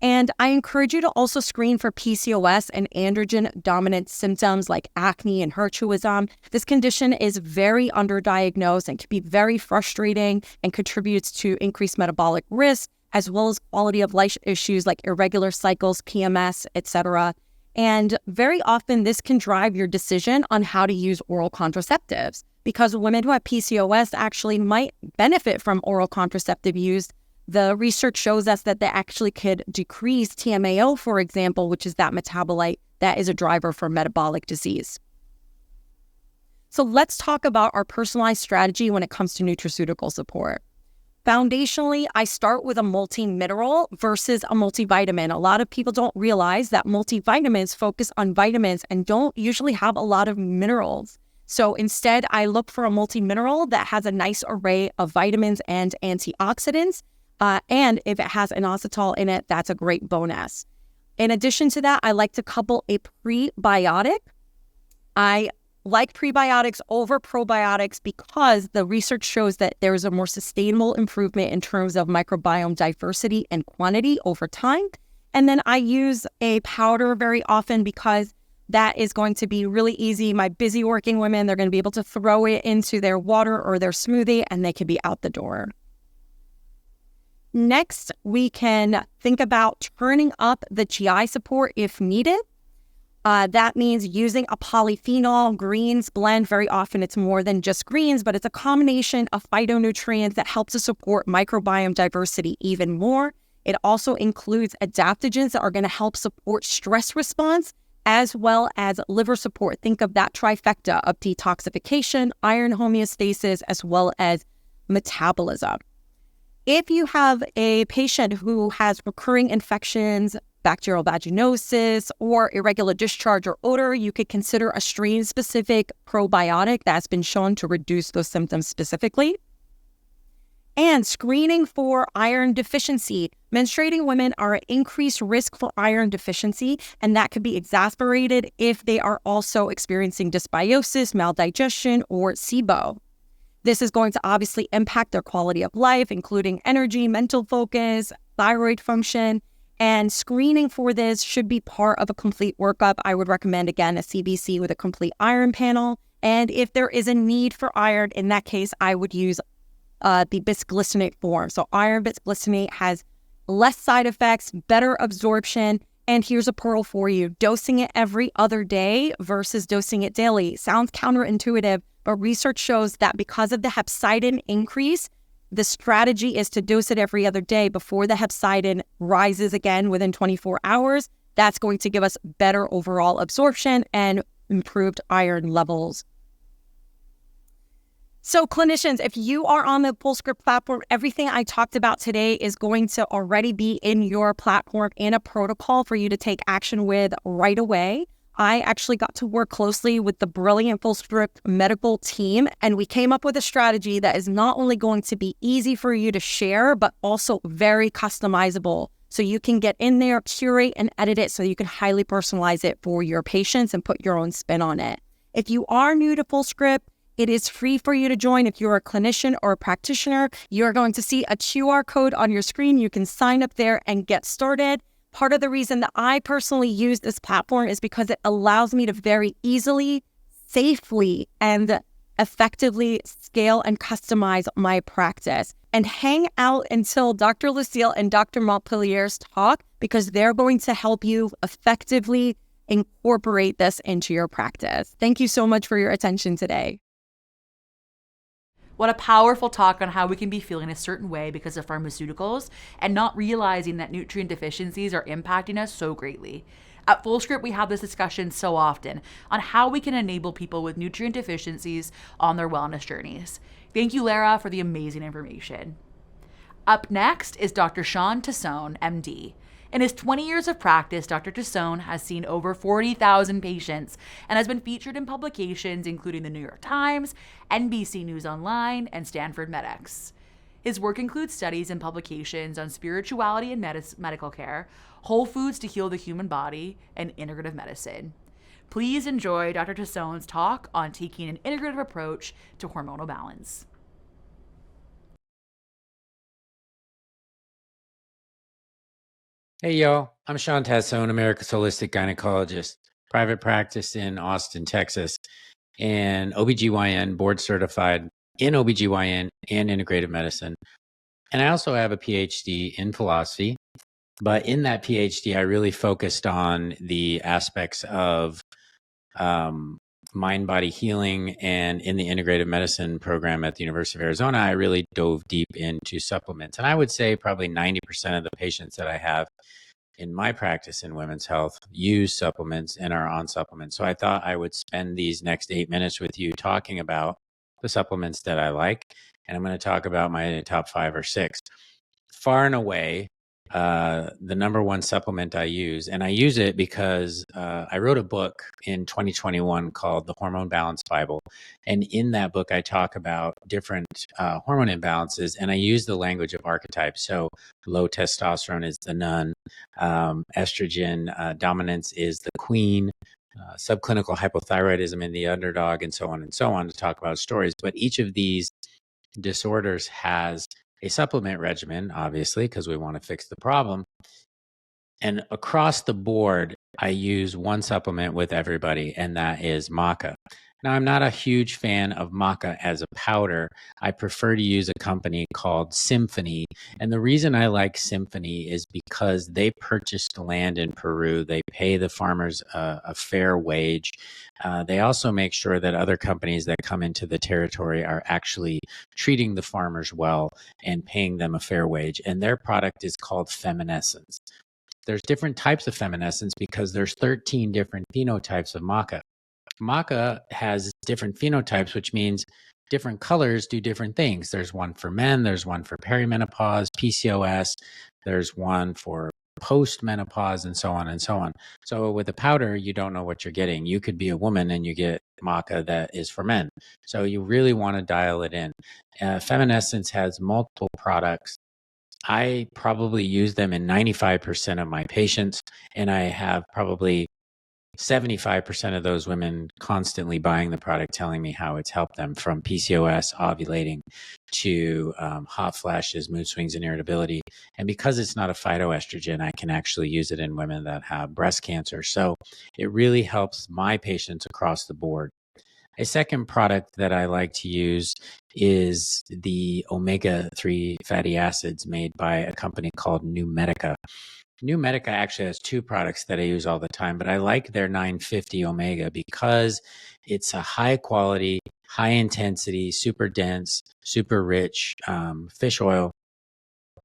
And I encourage you to also screen for PCOS and androgen-dominant symptoms like acne and hirsutism. This condition is very underdiagnosed and can be very frustrating and contributes to increased metabolic risk, as well as quality of life issues like irregular cycles, PMS, etc. And very often this can drive your decision on how to use oral contraceptives, because women who have PCOS actually might benefit from oral contraceptive use. The research shows us that they actually could decrease TMAO, for example, which is that metabolite that is a driver for metabolic disease. So let's talk about our personalized strategy when it comes to nutraceutical support. Foundationally, I start with a multi-mineral versus a multivitamin. A lot of people don't realize that multivitamins focus on vitamins and don't usually have a lot of minerals. So instead, I look for a multi-mineral that has a nice array of vitamins and antioxidants. And if it has inositol in it, that's a great bonus. In addition to that, I like to couple a prebiotic. I like prebiotics over probiotics because the research shows that there is a more sustainable improvement in terms of microbiome diversity and quantity over time. And then I use a powder very often because that is going to be really easy. My busy working women, they're going to be able to throw it into their water or their smoothie and they can be out the door. Next, we can think about turning up the GI support if needed. That means using a polyphenol greens blend. Very often it's more than just greens, but it's a combination of phytonutrients that help to support microbiome diversity even more. It also includes adaptogens that are going to help support stress response as well as liver support. Think of that trifecta of detoxification, iron homeostasis, as well as metabolism. If you have a patient who has recurring infections, bacterial vaginosis or irregular discharge or odor, you could consider a strain-specific probiotic that's been shown to reduce those symptoms specifically. And screening for iron deficiency. Menstruating women are at increased risk for iron deficiency, and that could be exacerbated if they are also experiencing dysbiosis, maldigestion, or SIBO. This is going to obviously impact their quality of life, including energy, mental focus, thyroid function, and screening for this should be part of a complete workup. I would recommend, again, a CBC with a complete iron panel. And if there is a need for iron, in that case, I would use the bisglycinate form. So iron bisglycinate has less side effects, better absorption. And here's a pearl for you. Dosing it every other day versus dosing it daily. Sounds counterintuitive, but research shows that because of the hepcidin increase, the strategy is to dose it every other day before the hepcidin rises again within 24 hours. That's going to give us better overall absorption and improved iron levels. So clinicians, if you are on the Fullscript platform, everything I talked about today is going to already be in your platform in a protocol for you to take action with right away. I actually got to work closely with the brilliant Fullscript medical team, and we came up with a strategy that is not only going to be easy for you to share, but also very customizable. So you can get in there, curate and edit it so you can highly personalize it for your patients and put your own spin on it. If you are new to Fullscript, it is free for you to join. If you're a clinician or a practitioner, you're going to see a QR code on your screen. You can sign up there and get started. Part of the reason that I personally use this platform is because it allows me to very easily, safely, and effectively scale and customize my practice and hang out until Dr. Lucille and Dr. Montpellier's talk, because they're going to help you effectively incorporate this into your practice. Thank you so much for your attention today. What a powerful talk on how we can be feeling a certain way because of pharmaceuticals and not realizing that nutrient deficiencies are impacting us so greatly. At Fullscript, we have this discussion so often on how we can enable people with nutrient deficiencies on their wellness journeys. Thank you, Lara, for the amazing information. Up next is Dr. Sean Tassone, MD. In his 20 years of practice, Dr. Tassone has seen over 40,000 patients and has been featured in publications including the New York Times, NBC News Online, and Stanford MedX. His work includes studies and publications on spirituality and medical care, whole foods to heal the human body, and integrative medicine. Please enjoy Dr. Tassone's talk on taking an integrative approach to hormonal balance. Hey, y'all. I'm Sean Tassone, America's Holistic Gynecologist, private practice in Austin, Texas, and OBGYN, board certified in OBGYN and integrative medicine. And I also have a PhD in philosophy, but in that PhD, I really focused on the aspects of mind-body healing, and in the integrative medicine program at the University of Arizona, I really dove deep into supplements. And I would say probably 90% of the patients that I have in my practice in women's health use supplements and are on supplements. So I thought I would spend these next 8 minutes with you talking about the supplements that I like. And I'm going to talk about my top 5 or 6. Far and away, the number one supplement I use, and I use it because I wrote a book in 2021 called The Hormone Balance Bible. And in that book, I talk about different hormone imbalances, and I use the language of archetypes. So low testosterone is the nun, estrogen dominance is the queen, subclinical hypothyroidism in the underdog, and so on to talk about stories. But each of these disorders has a supplement regimen, obviously, because we want to fix the problem. And across the board, I use one supplement with everybody, and that is maca. Now, I'm not a huge fan of maca as a powder. I prefer to use a company called Symphony. And the reason I like Symphony is because they purchased land in Peru. They pay the farmers a fair wage. They also make sure that other companies that come into the territory are actually treating the farmers well and paying them a fair wage. And their product is called Feminescence. There's different types of Feminescence because there's 13 different phenotypes of maca. Maca has different phenotypes, which means different colors do different things. There's one for men, there's one for perimenopause, PCOS, there's one for post-menopause and so on and so on. So with the powder, you don't know what you're getting. You could be a woman and you get maca that is for men. So you really want to dial it in. Feminescence has multiple products. I probably use them in 95% of my patients, and I have probably 75% of those women constantly buying the product, telling me how it's helped them, from PCOS, ovulating, to hot flashes, mood swings, and irritability. And because it's not a phytoestrogen, I can actually use it in women that have breast cancer. So it really helps my patients across the board. A second product that I like to use is the omega-3 fatty acids made by a company called New Medica. New Medica actually has two products that I use all the time, but I like their 950 omega because it's a high quality, high intensity, super dense, super rich fish oil.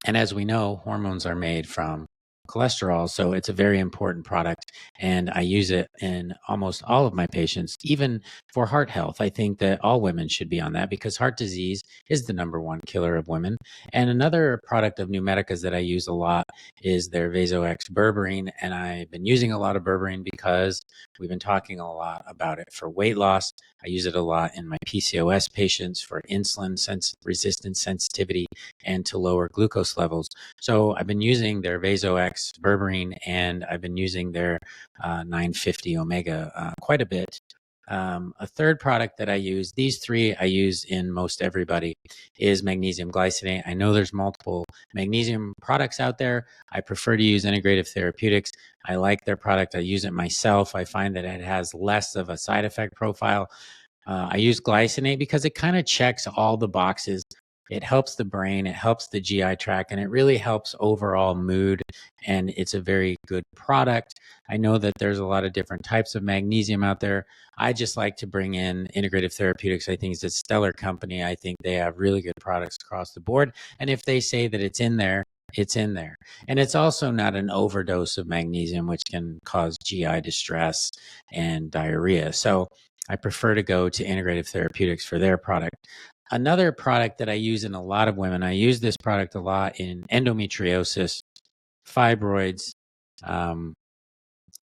And as we know, hormones are made from cholesterol. So it's a very important product. And I use it in almost all of my patients, even for heart health. I think that all women should be on that because heart disease is the number one killer of women. And another product of New Medica's that I use a lot is their Vasox berberine. And I've been using a lot of berberine because we've been talking a lot about it for weight loss. I use it a lot in my PCOS patients for insulin resistance sensitivity and to lower glucose levels. So I've been using their Vasox berberine, and I've been using their 950 omega quite a bit. A third product that I use, these three I use in most everybody, is magnesium glycinate. I know there's multiple magnesium products out there. I prefer to use Integrative Therapeutics. I like their product. I use it myself. I find that it has less of a side effect profile. I use glycinate because it kind of checks all the boxes. It helps the brain, it helps the GI tract, and it really helps overall mood. And it's a very good product. I know that there's a lot of different types of magnesium out there. I just like to bring in Integrative Therapeutics. I think it's a stellar company. I think they have really good products across the board. And if they say that it's in there, it's in there. And it's also not an overdose of magnesium, which can cause GI distress and diarrhea. So I prefer to go to Integrative Therapeutics for their product. Another product that I use in a lot of women, I use this product a lot in endometriosis, fibroids,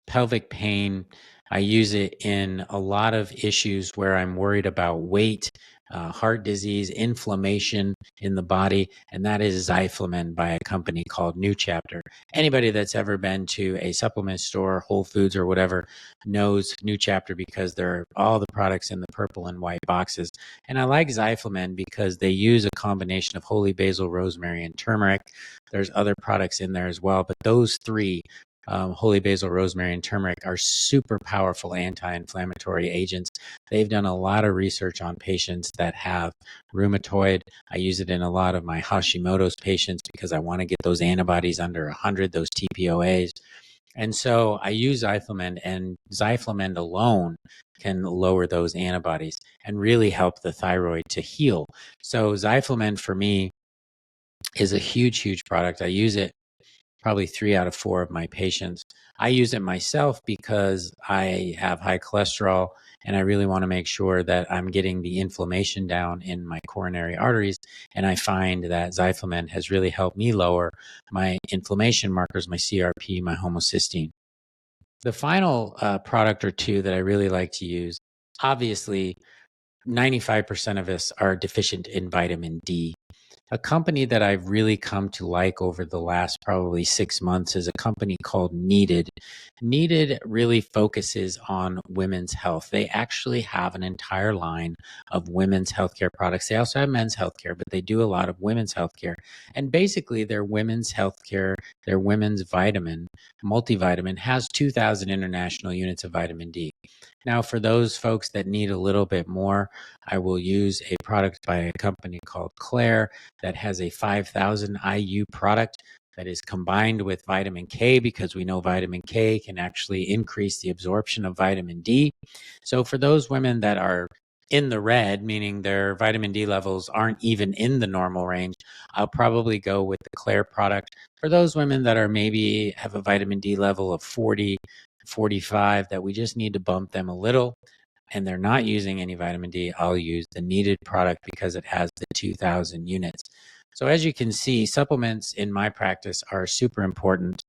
pelvic pain. I use it in a lot of issues where I'm worried about weight, heart disease, inflammation in the body, and that is Zyflamen by a company called New Chapter. Anybody that's ever been to a supplement store, Whole Foods or whatever, knows New Chapter because they're all the products in the purple and white boxes. And I like Zyflamen because they use a combination of holy basil, rosemary, and turmeric. There's other products in there as well, but those three, holy basil, rosemary, and turmeric, are super powerful anti-inflammatory agents. They've done a lot of research on patients that have rheumatoid. I use it in a lot of my Hashimoto's patients because I want to get those antibodies under 100, those TPOAs. And so I use Zyflamen, and Zyflamen alone can lower those antibodies and really help the thyroid to heal. So Zyflamen for me is a huge, huge product. I use it probably 3 out of 4 of my patients. I use it myself because I have high cholesterol and I really want to make sure that I'm getting the inflammation down in my coronary arteries. And I find that Zyflamen has really helped me lower my inflammation markers, my CRP, my homocysteine. The final product or two that I really like to use, obviously, 95% of us are deficient in vitamin D. A company that I've really come to like over the last probably 6 months is a company called Needed. Needed really focuses on women's health. They actually have an entire line of women's healthcare products. They also have men's healthcare, but they do a lot of women's healthcare. And basically their women's healthcare, their women's vitamin, multivitamin, has 2,000 international units of vitamin D. Now, for those folks that need a little bit more, I will use a product by a company called Claire that has a 5,000 IU product that is combined with vitamin K, because we know vitamin K can actually increase the absorption of vitamin D. So for those women that are in the red, meaning their vitamin D levels aren't even in the normal range, I'll probably go with the Claire product. For those women that are maybe have a vitamin D level of 40, 45, that we just need to bump them a little, and they're not using any vitamin D, I'll use the Needed product because it has the 2,000 units. So as you can see, supplements in my practice are super important.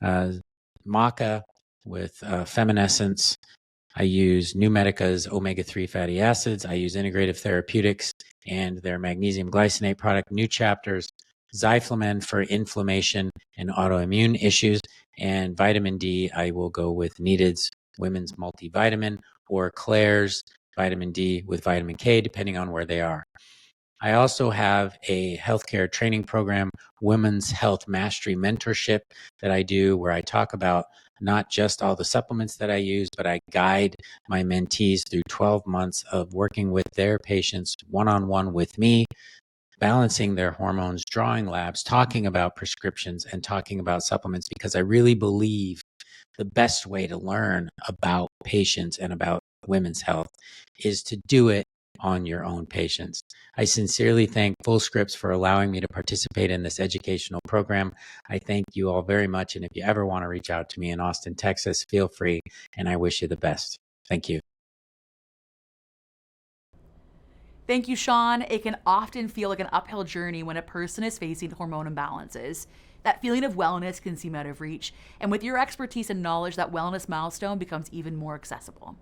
maca with feminescence. I use Numedica's omega-3 fatty acids. I use Integrative Therapeutics and their magnesium glycinate product, New Chapters, Zyflamen for inflammation and autoimmune issues, and vitamin D, I will go with Needed's Women's Multivitamin or Claire's vitamin D with vitamin K, depending on where they are. I also have a healthcare training program, Women's Health Mastery Mentorship, that I do where I talk about not just all the supplements that I use, but I guide my mentees through 12 months of working with their patients one-on-one with me, balancing their hormones, drawing labs, talking about prescriptions, and talking about supplements, because I really believe the best way to learn about patients and about women's health is to do it on your own patients. I sincerely thank Fullscript for allowing me to participate in this educational program. I thank you all very much. And if you ever want to reach out to me in Austin, Texas, feel free. And I wish you the best. Thank you. Thank you, Sean. It can often feel like an uphill journey when a person is facing hormone imbalances. That feeling of wellness can seem out of reach. And with your expertise and knowledge, that wellness milestone becomes even more accessible.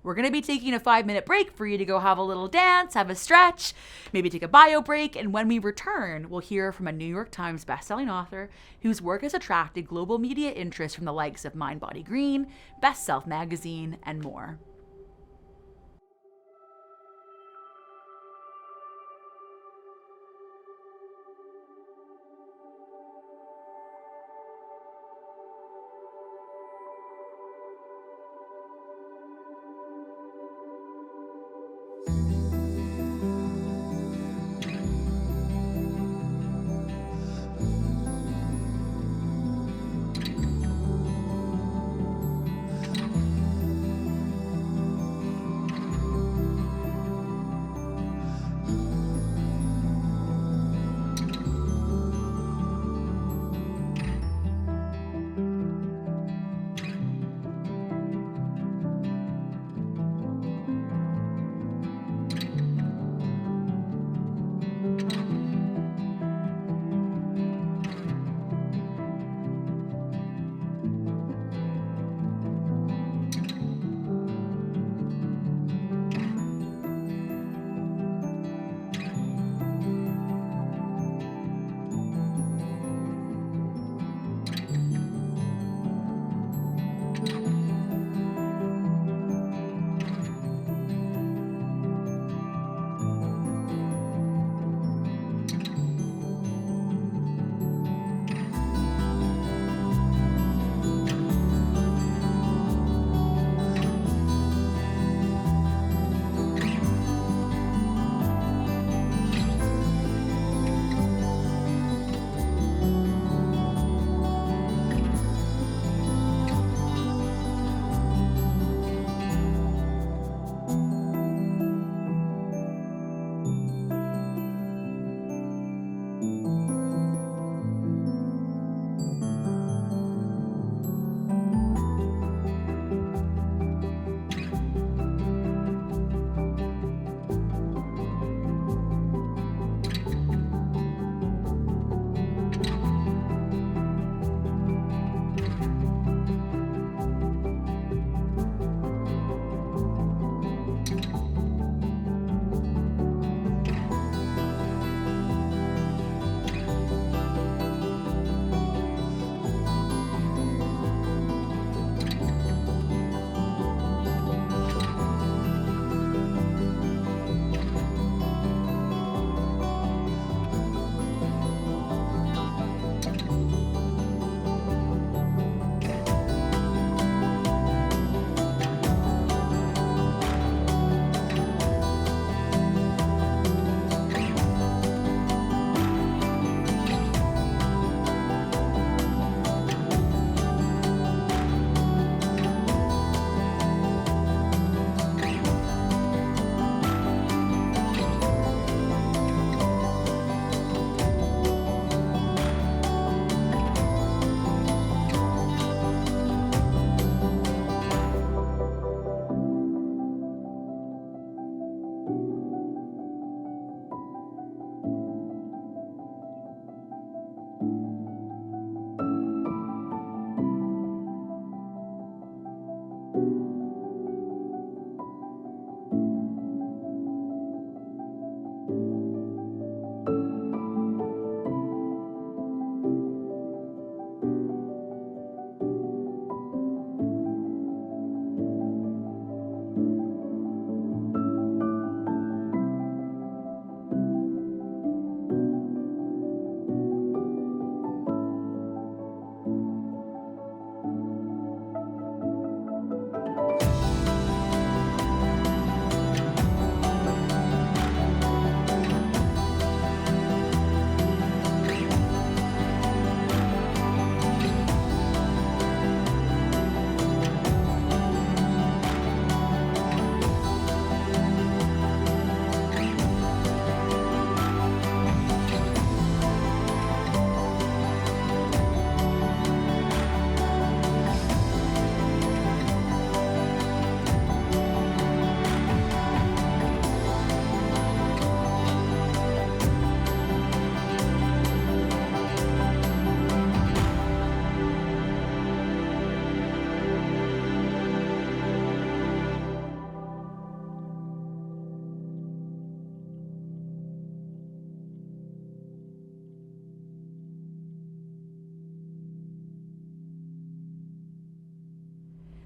We're going to be taking a 5-minute break for you to go have a little dance, have a stretch, maybe take a bio break. And when we return, we'll hear from a New York Times bestselling author whose work has attracted global media interest from the likes of Mind Body Green, Best Self Magazine, and more.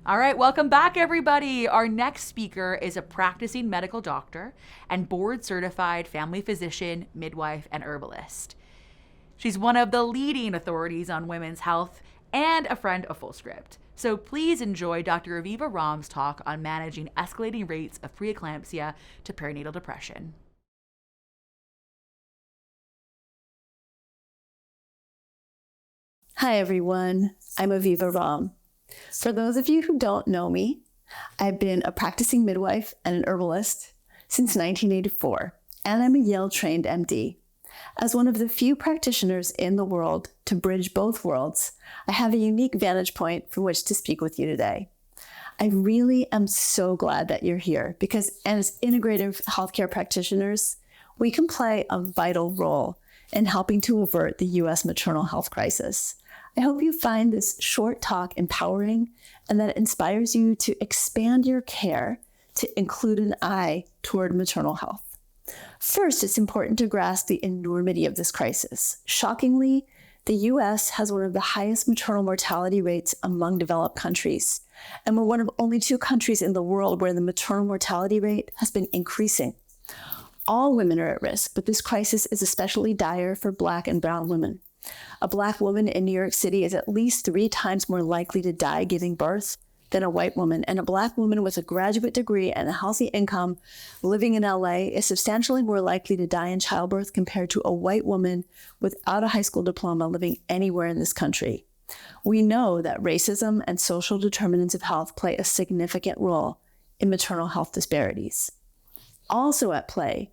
All right, welcome back, everybody. Our next speaker is a practicing medical doctor and board-certified family physician, midwife, and herbalist. She's one of the leading authorities on women's health and a friend of Fullscript. So please enjoy Dr. Aviva Ram's talk on managing escalating rates of preeclampsia to perinatal depression. Hi, everyone. I'm Aviva Ram. For those of you who don't know me, I've been a practicing midwife and an herbalist since 1984, and I'm a Yale-trained MD. As one of the few practitioners in the world to bridge both worlds, I have a unique vantage point from which to speak with you today. I really am so glad that you're here because as integrative healthcare practitioners, we can play a vital role in helping to avert the U.S. maternal health crisis. I hope you find this short talk empowering and that it inspires you to expand your care to include an eye toward maternal health. First, it's important to grasp the enormity of this crisis. Shockingly, the U.S. has one of the highest maternal mortality rates among developed countries, and we're one of only 2 countries in the world where the maternal mortality rate has been increasing. All women are at risk, but this crisis is especially dire for Black and brown women. A Black woman in New York City is at least 3 times more likely to die giving birth than a white woman, and a Black woman with a graduate degree and a healthy income living in LA is substantially more likely to die in childbirth compared to a white woman without a high school diploma living anywhere in this country. We know that racism and social determinants of health play a significant role in maternal health disparities. Also at play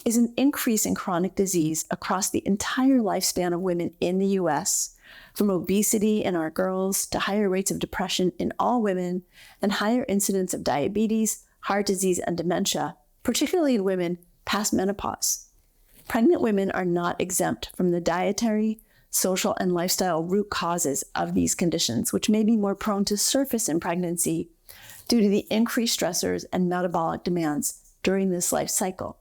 is an increase in chronic disease across the entire lifespan of women in the U.S., from obesity in our girls to higher rates of depression in all women and higher incidence of diabetes, heart disease, and dementia, particularly in women past menopause. Pregnant women are not exempt from the dietary, social, and lifestyle root causes of these conditions, which may be more prone to surface in pregnancy due to the increased stressors and metabolic demands during this life cycle.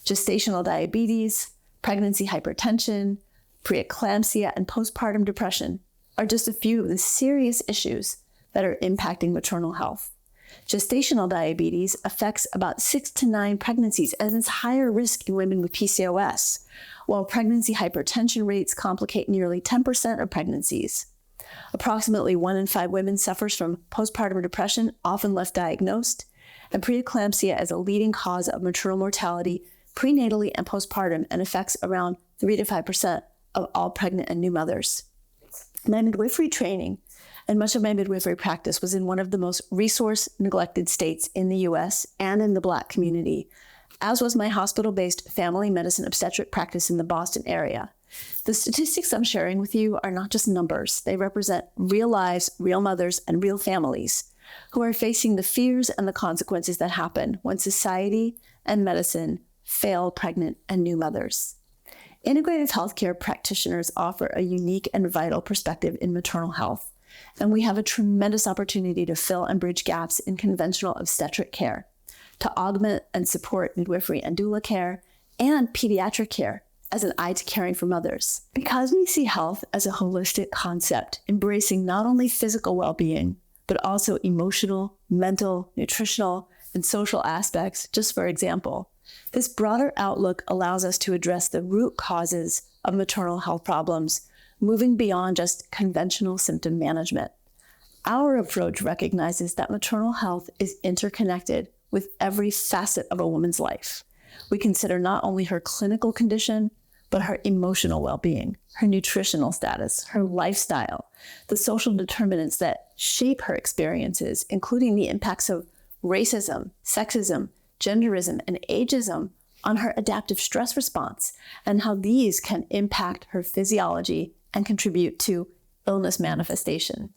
Gestational diabetes, pregnancy hypertension, preeclampsia, and postpartum depression are just a few of the serious issues that are impacting maternal health. Gestational diabetes affects about 6 to 9 pregnancies and is higher risk in women with PCOS, while pregnancy hypertension rates complicate nearly 10% of pregnancies. Approximately 1 in 5 women suffers from postpartum depression, often left diagnosed, and preeclampsia is a leading cause of maternal mortality prenatally and postpartum and affects around 3 to 5% of all pregnant and new mothers. My midwifery training and much of my midwifery practice was in one of the most resource-neglected states in the U.S. and in the Black community, as was my hospital-based family medicine obstetric practice in the Boston area. The statistics I'm sharing with you are not just numbers. They represent real lives, real mothers, and real families who are facing the fears and the consequences that happen when society and medicine fail pregnant and new mothers. Integrative healthcare practitioners offer a unique and vital perspective in maternal health, and we have a tremendous opportunity to fill and bridge gaps in conventional obstetric care, to augment and support midwifery and doula care, and pediatric care as an eye to caring for mothers. Because we see health as a holistic concept, embracing not only physical well-being, but also emotional, mental, nutritional, and social aspects, just for example, this broader outlook allows us to address the root causes of maternal health problems, moving beyond just conventional symptom management. Our approach recognizes that maternal health is interconnected with every facet of a woman's life. We consider not only her clinical condition, but her emotional well-being, her nutritional status, her lifestyle, the social determinants that shape her experiences, including the impacts of racism, sexism, genderism, and ageism on her adaptive stress response, and how these can impact her physiology and contribute to illness manifestation.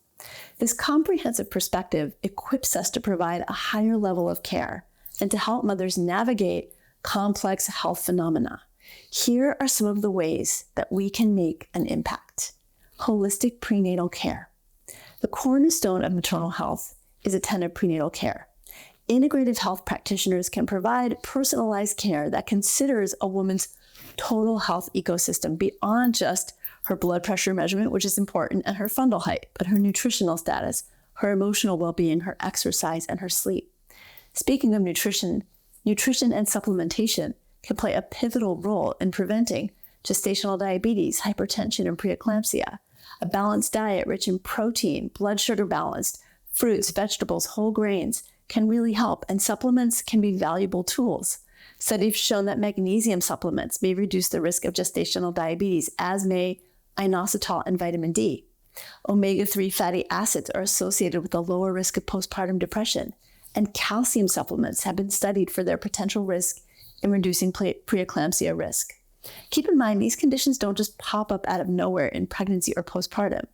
This comprehensive perspective equips us to provide a higher level of care and to help mothers navigate complex health phenomena. Here are some of the ways that we can make an impact. Holistic prenatal care. The cornerstone of maternal health is attentive prenatal care. Integrative health practitioners can provide personalized care that considers a woman's total health ecosystem beyond just her blood pressure measurement, which is important, and her fundal height, but her nutritional status, her emotional well-being, her exercise, and her sleep. Speaking of nutrition and supplementation can play a pivotal role in preventing gestational diabetes, hypertension, and preeclampsia. A balanced diet rich in protein, blood sugar balanced, fruits, vegetables, whole grains can really help, and supplements can be valuable tools. Studies have shown that magnesium supplements may reduce the risk of gestational diabetes, as may inositol and vitamin D. Omega-3 fatty acids are associated with a lower risk of postpartum depression, and calcium supplements have been studied for their potential risk in reducing preeclampsia risk. Keep in mind, these conditions don't just pop up out of nowhere in pregnancy or postpartum.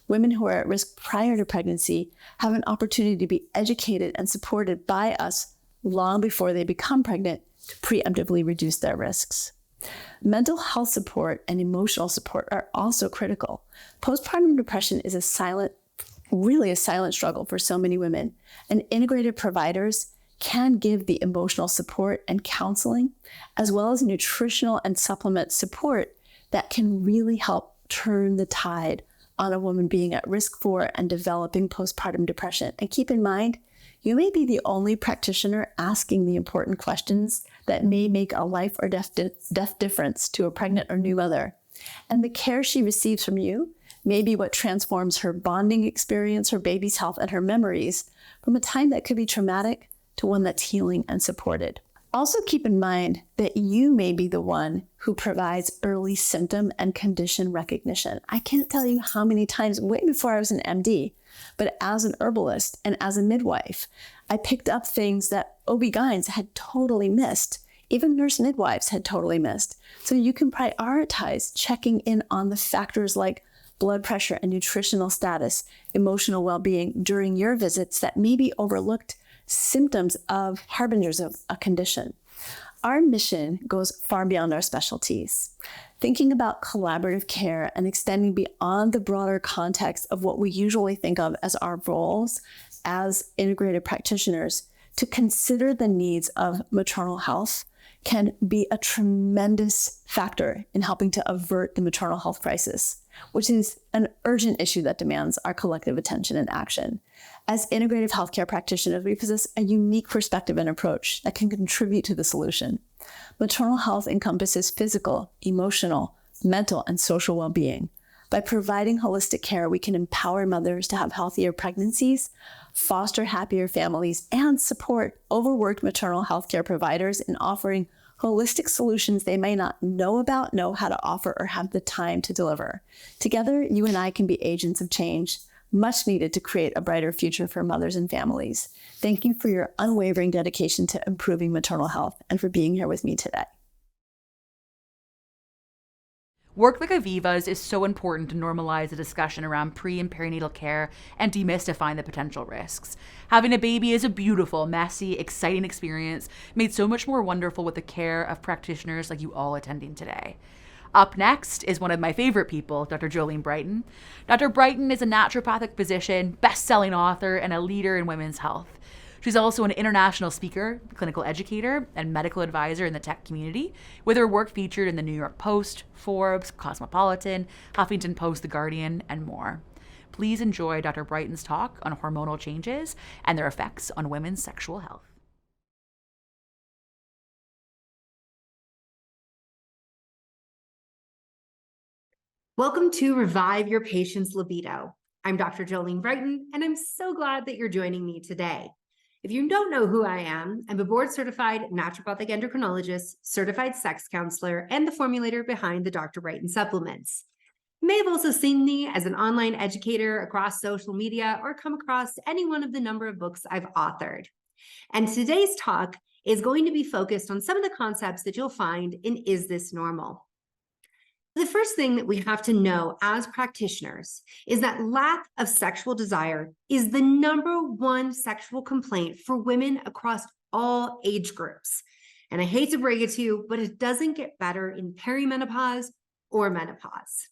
Women who are at risk prior to pregnancy have an opportunity to be educated and supported by us long before they become pregnant to preemptively reduce their risks. Mental health support and emotional support are also critical. Postpartum depression is really a silent struggle for so many women, and integrative providers can give the emotional support and counseling, as well as nutritional and supplement support that can really help turn the tide on a woman being at risk for and developing postpartum depression. And keep in mind, you may be the only practitioner asking the important questions that may make a life or death difference to a pregnant or new mother. And the care she receives from you may be what transforms her bonding experience, her baby's health, and her memories from a time that could be traumatic to one that's healing and supported. Also keep in mind that you may be the one who provides early symptom and condition recognition. I can't tell you how many times, way before I was an MD, but as an herbalist and as a midwife, I picked up things that OB-GYNs had totally missed. Even nurse midwives had totally missed. So you can prioritize checking in on the factors like blood pressure and nutritional status, emotional well-being during your visits that may be overlooked symptoms of harbingers of a condition. Our mission goes far beyond our specialties. Thinking about collaborative care and extending beyond the broader context of what we usually think of as our roles as integrated practitioners to consider the needs of maternal health can be a tremendous factor in helping to avert the maternal health crisis, which is an urgent issue that demands our collective attention and action. As integrative healthcare practitioners, we possess a unique perspective and approach that can contribute to the solution. Maternal health encompasses physical, emotional, mental, and social well-being. By providing holistic care, we can empower mothers to have healthier pregnancies, foster happier families, and support overworked maternal health care providers in offering holistic solutions they may not know about, know how to offer, or have the time to deliver. Together, you and I can be agents of change, much needed to create a brighter future for mothers and families. Thank you for your unwavering dedication to improving maternal health and for being here with me today. Work like Aviva's is so important to normalize the discussion around pre- and perinatal care and demystifying the potential risks. Having a baby is a beautiful, messy, exciting experience made so much more wonderful with the care of practitioners like you all attending today. Up next is one of my favorite people, Dr. Jolene Brighton. Dr. Brighton is a naturopathic physician, best-selling author, and a leader in women's health. She's also an international speaker, clinical educator, and medical advisor in the tech community, with her work featured in the New York Post, Forbes, Cosmopolitan, Huffington Post, The Guardian, and more. Please enjoy Dr. Brighton's talk on hormonal changes and their effects on women's sexual health. Welcome to Revive Your Patient's Libido. I'm Dr. Jolene Brighton, and I'm so glad that you're joining me today. If you don't know who I am, I'm a board-certified naturopathic endocrinologist, certified sex counselor, and the formulator behind the Dr. Brighton supplements. You may have also seen me as an online educator across social media or come across any one of the number of books I've authored. And today's talk is going to be focused on some of the concepts that you'll find in Is This Normal? The first thing that we have to know as practitioners is that lack of sexual desire is the #1 sexual complaint for women across all age groups. And I hate to break it to you, but it doesn't get better in perimenopause or menopause.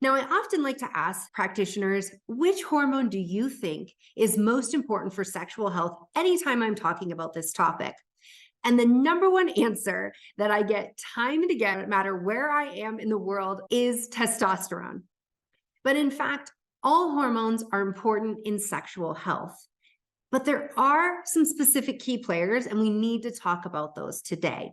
Now, I often like to ask practitioners, which hormone do you think is most important for sexual health anytime I'm talking about this topic? And the #1 answer that I get time and again, no matter where I am in the world, is testosterone. But in fact, All hormones are important in sexual health, but there are some specific key players, and we need to talk about those today.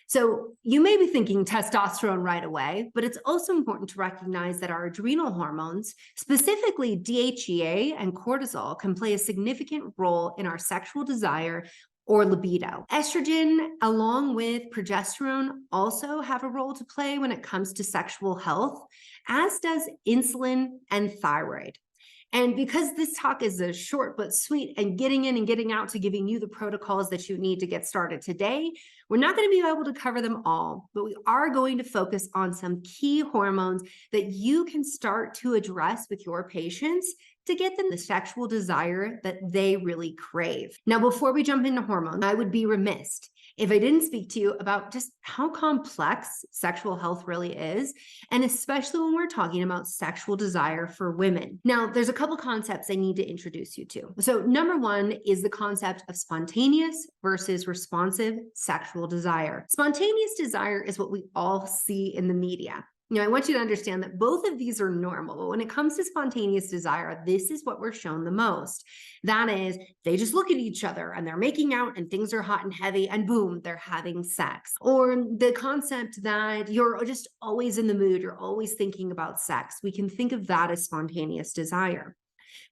So you may be thinking testosterone right away, but it's also important to recognize that our adrenal hormones, specifically DHEA and cortisol, can play a significant role in our sexual desire or libido. Estrogen, along with progesterone, also have a role to play when it comes to sexual health, as does insulin and thyroid. And because this talk is a short but sweet and getting in and getting out to giving you the protocols that you need to get started today, we're not going to be able to cover them all, but we are going to focus on some key hormones that you can start to address with your patients to get them the sexual desire that they really crave. Now, before we jump into hormones, I would be remiss if I didn't speak to you about just how complex sexual health really is, and especially when we're talking about sexual desire for women. Now, there's a couple concepts I need to introduce you to. So number one is the concept of spontaneous versus responsive sexual desire. Spontaneous desire is what we all see in the media. I want you to understand that both of these are normal, but when it comes to spontaneous desire, this is what we're shown the most. That is, they just look at each other and they're making out and things are hot and heavy and boom, they're having sex. Or the concept that you're just always in the mood, you're always thinking about sex. We can think of that as spontaneous desire.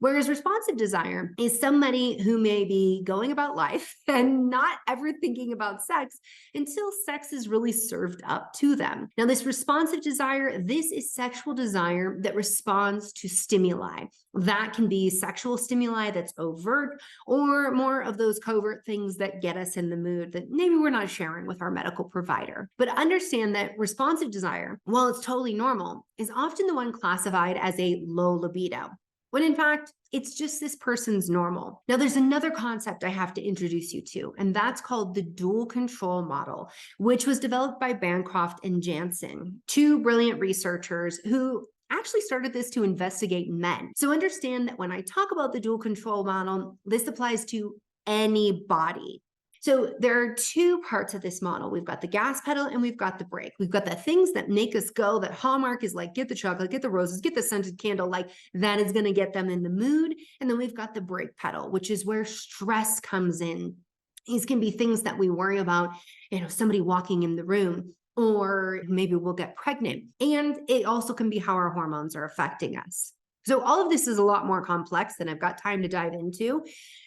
Whereas responsive desire is somebody who may be going about life and not ever thinking about sex until sex is really served up to them. Now, this responsive desire, this is sexual desire that responds to stimuli. That can be sexual stimuli that's overt, or more of those covert things that get us in the mood that maybe we're not sharing with our medical provider. But understand that responsive desire, while it's totally normal, is often the one classified as a low libido, when in fact, it's just this person's normal. Now, there's another concept I have to introduce you to, and that's called the dual control model, which was developed by Bancroft and Jansen, two brilliant researchers who actually started this to investigate men. So understand that when I talk about the dual control model, this applies to any body. So there are two parts of this model. We've got the gas pedal and we've got the brake. We've got the things that make us go, that Hallmark is like, get the chocolate, get the roses, get the scented candle, like that is going to get them in the mood. And then we've got the brake pedal, which is where stress comes in. These can be things that we worry about, somebody walking in the room, or maybe we'll get pregnant. And it also can be how our hormones are affecting us. So all of this is a lot more complex than I've got time to dive into,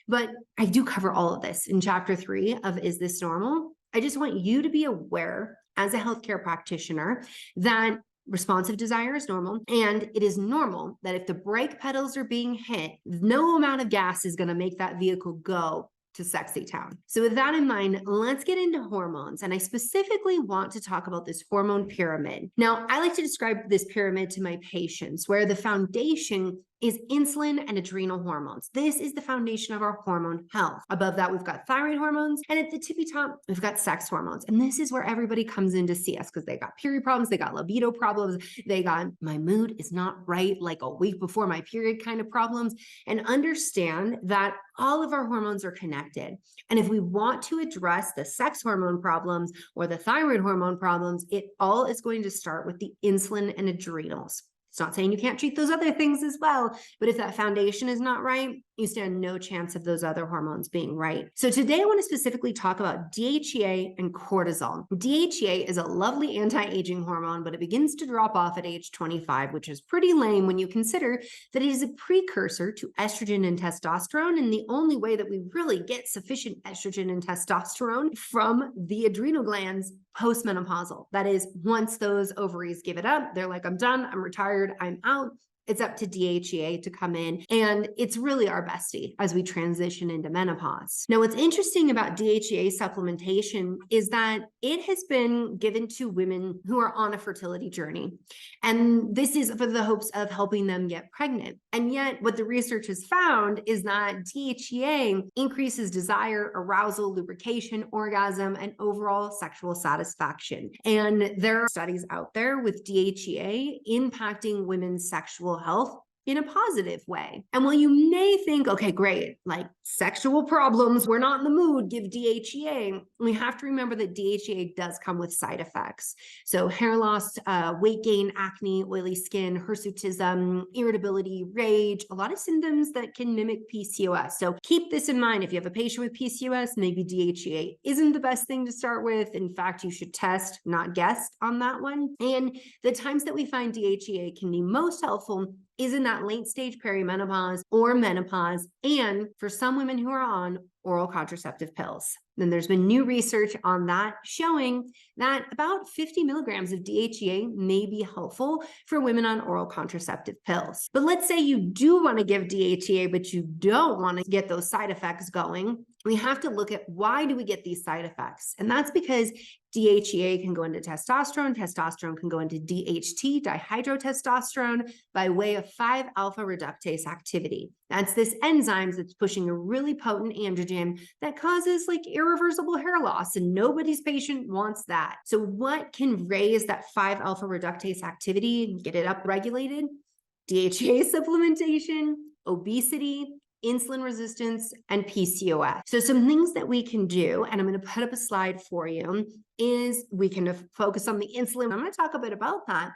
but I do cover all of this in chapter 3 of Is This Normal? I just want you to be aware as a healthcare practitioner that responsive desire is normal, and it is normal that if the brake pedals are being hit, no amount of gas is going to make that vehicle go to sexy town. So with that in mind, let's get into hormones. And I specifically want to talk about this hormone pyramid. Now, I like to describe this pyramid to my patients where the foundation is insulin and adrenal hormones. This is the foundation of our hormone health. Above that, we've got thyroid hormones. And at the tippy top, we've got sex hormones. And this is where everybody comes in to see us because they got period problems, they got libido problems, they got my mood is not right, like a week before my period kind of problems. And understand that all of our hormones are connected. And if we want to address the sex hormone problems or the thyroid hormone problems, it all is going to start with the insulin and adrenals. It's not saying you can't treat those other things as well, but if that foundation is not right, you stand no chance of those other hormones being right. So today I want to specifically talk about DHEA and cortisol. DHEA is a lovely anti-aging hormone, but it begins to drop off at age 25, which is pretty lame when you consider that it is a precursor to estrogen and testosterone. And the only way that we really get sufficient estrogen and testosterone from the adrenal glands postmenopausal. That is, once those ovaries give it up, they're like, I'm done, I'm retired, I'm out. It's up to DHEA to come in, and it's really our bestie as we transition into menopause. Now, what's interesting about DHEA supplementation is that it has been given to women who are on a fertility journey, and this is for the hopes of helping them get pregnant. And yet, what the research has found is that DHEA increases desire, arousal, lubrication, orgasm, and overall sexual satisfaction. And there are studies out there with DHEA impacting women's sexual health in a positive way. And while you may think, okay, great, like sexual problems, we're not in the mood, give DHEA, we have to remember that DHEA does come with side effects. So hair loss, weight gain, acne, oily skin, hirsutism, irritability, rage, a lot of symptoms that can mimic PCOS. So keep this in mind. If you have a patient with PCOS, maybe DHEA isn't the best thing to start with. In fact, you should test, not guess on that one. And the times that we find DHEA can be most helpful is in that late stage perimenopause or menopause, and for some women who are on oral contraceptive pills. Then there's been new research on that showing that about 50 milligrams of DHEA may be helpful for women on oral contraceptive pills. But let's say you do want to give DHEA, but you don't want to get those side effects going. We have to look at why do we get these side effects? And that's because DHEA can go into testosterone. Testosterone can go into DHT, dihydrotestosterone, by way of 5-alpha reductase activity. That's this enzyme that's pushing a really potent androgen that causes like irreversible hair loss, and nobody's patient wants that. So what can raise that 5-alpha reductase activity and get it upregulated? DHEA supplementation, obesity, insulin resistance, and PCOS. So some things that we can do, and I'm going to put up a slide for you, is we can focus on the insulin. I'm going to talk a bit about that,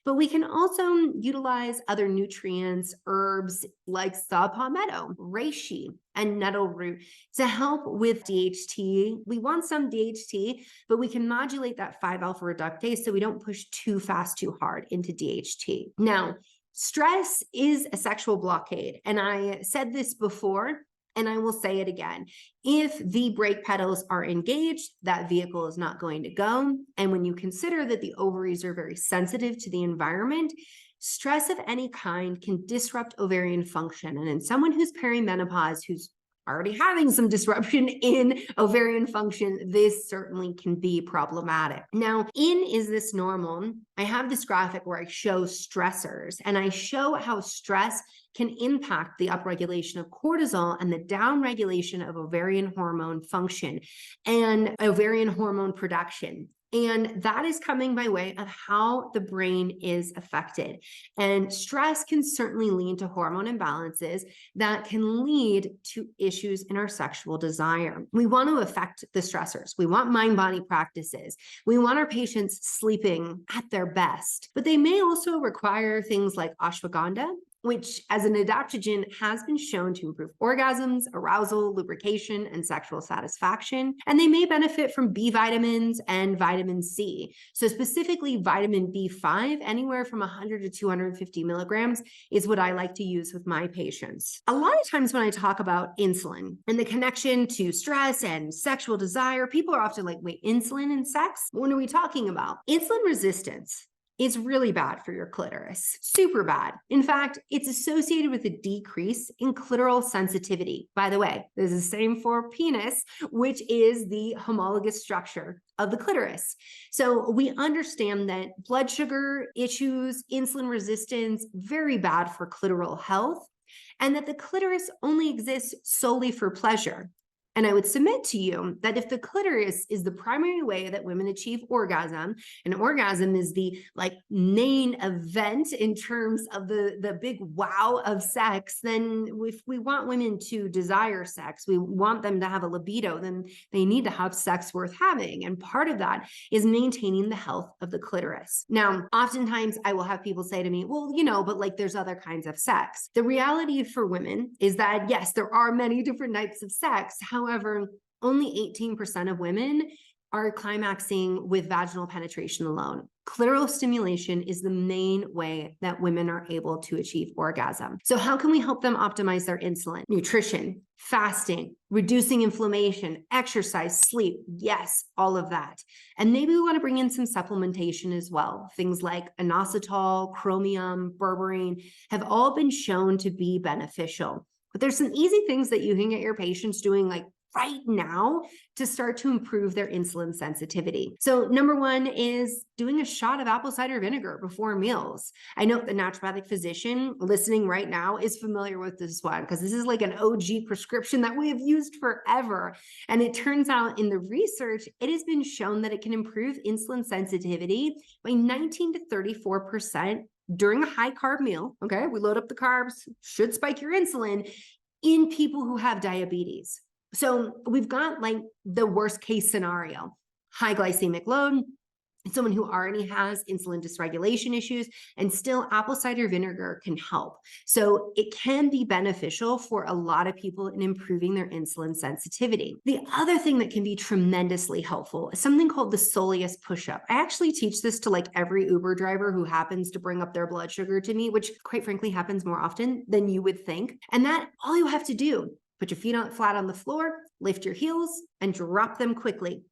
but we can also utilize other nutrients, herbs like saw palmetto, reishi, and nettle root to help with DHT. We want some DHT, but we can modulate that 5-alpha reductase so we don't push too fast, too hard into DHT. Now, stress is a sexual blockade. And I said this before, and I will say it again. If the brake pedals are engaged, that vehicle is not going to go. And when you consider that the ovaries are very sensitive to the environment, stress of any kind can disrupt ovarian function. And in someone who's perimenopause, who's already having some disruption in ovarian function, this certainly can be problematic. Now, in Is This Normal? I have this graphic where I show stressors, and I show how stress can impact the upregulation of cortisol and the downregulation of ovarian hormone function and ovarian hormone production. And that is coming by way of how the brain is affected. And stress can certainly lead to hormone imbalances that can lead to issues in our sexual desire. We want to affect the stressors. We want mind-body practices. We want our patients sleeping at their best, but they may also require things like ashwagandha, which as an adaptogen has been shown to improve orgasms, arousal, lubrication, and sexual satisfaction. And they may benefit from B vitamins and vitamin C. So specifically vitamin B5, anywhere from 100 to 250 milligrams is what I like to use with my patients. A lot of times when I talk about insulin and the connection to stress and sexual desire, people are often like, wait, insulin and sex? What are we talking about? Insulin resistance is really bad for your clitoris, super bad. In fact, it's associated with a decrease in clitoral sensitivity. By the way, this is the same for penis, which is the homologous structure of the clitoris. So we understand that blood sugar issues, insulin resistance, very bad for clitoral health, and that the clitoris only exists solely for pleasure. And I would submit to you that if the clitoris is the primary way that women achieve orgasm, and orgasm is the main event in terms of the big wow of sex, then if we want women to desire sex, we want them to have a libido, then they need to have sex worth having. And part of that is maintaining the health of the clitoris. Now, oftentimes I will have people say to me, well, but there's other kinds of sex. The reality for women is that yes, there are many different types of sex. However, only 18% of women are climaxing with vaginal penetration alone. Clitoral stimulation is the main way that women are able to achieve orgasm. So how can we help them optimize their insulin? Nutrition, fasting, reducing inflammation, exercise, sleep. Yes, all of that. And maybe we want to bring in some supplementation as well. Things like inositol, chromium, berberine have all been shown to be beneficial. But there's some easy things that you can get your patients doing right now to start to improve their insulin sensitivity. So number one is doing a shot of apple cider vinegar before meals. I know the naturopathic physician listening right now is familiar with this one because this is like an OG prescription that we have used forever. And it turns out in the research, it has been shown that it can improve insulin sensitivity by 19 to 34% during a high carb meal, okay, we load up the carbs, should spike your insulin in people who have diabetes. So we've got like the worst case scenario, high glycemic load, someone who already has insulin dysregulation issues, and still apple cider vinegar can help. So it can be beneficial for a lot of people in improving their insulin sensitivity. The other thing that can be tremendously helpful is something called the soleus push-up. I actually teach this to like every Uber driver who happens to bring up their blood sugar to me, which quite frankly happens more often than you would think. And that all you have to do, put your feet flat on the floor, lift your heels, and drop them quickly.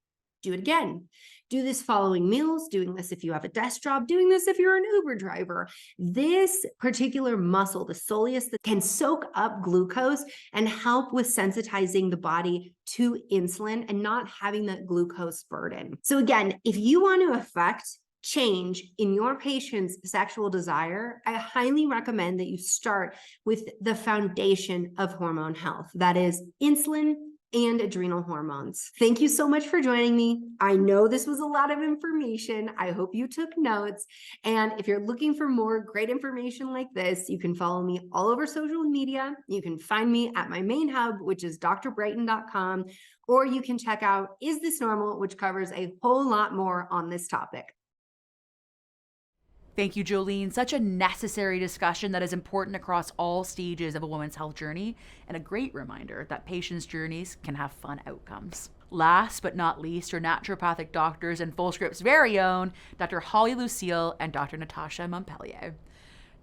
Do it again. Do this following meals, doing this if you have a desk job, doing this if you're an Uber driver. This particular muscle, the soleus, that can soak up glucose and help with sensitizing the body to insulin and not having that glucose burden. So again, if you want to affect change in your patient's sexual desire, I highly recommend that you start with the foundation of hormone health. That is insulin and adrenal hormones. Thank you so much for joining me. I know this was a lot of information. I hope you took notes. And if you're looking for more great information like this, you can follow me all over social media. You can find me at my main hub, which is drbrighton.com, or you can check out Is This Normal, which covers a whole lot more on this topic. Thank you, Jolene. Such a necessary discussion that is important across all stages of a woman's health journey, and a great reminder that patients' journeys can have fun outcomes. Last but not least are naturopathic doctors and Fullscript's very own Dr. Holly Lucille and Dr. Natasha Montpellier.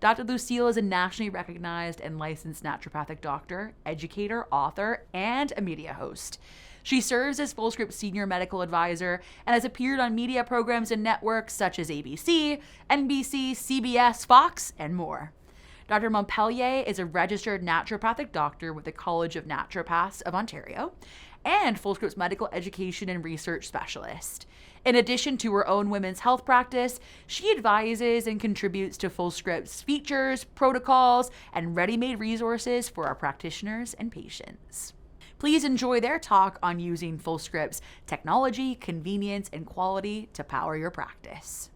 Dr. Lucille is a nationally recognized and licensed naturopathic doctor, educator, author, and a media host. She serves as Fullscript's senior medical advisor and has appeared on media programs and networks such as ABC, NBC, CBS, Fox, and more. Dr. Montpellier is a registered naturopathic doctor with the College of Naturopaths of Ontario and Fullscript's medical education and research specialist. In addition to her own women's health practice, she advises and contributes to Fullscript's features, protocols, and ready-made resources for our practitioners and patients. Please enjoy their talk on using Fullscript's technology, convenience, and quality to power your practice.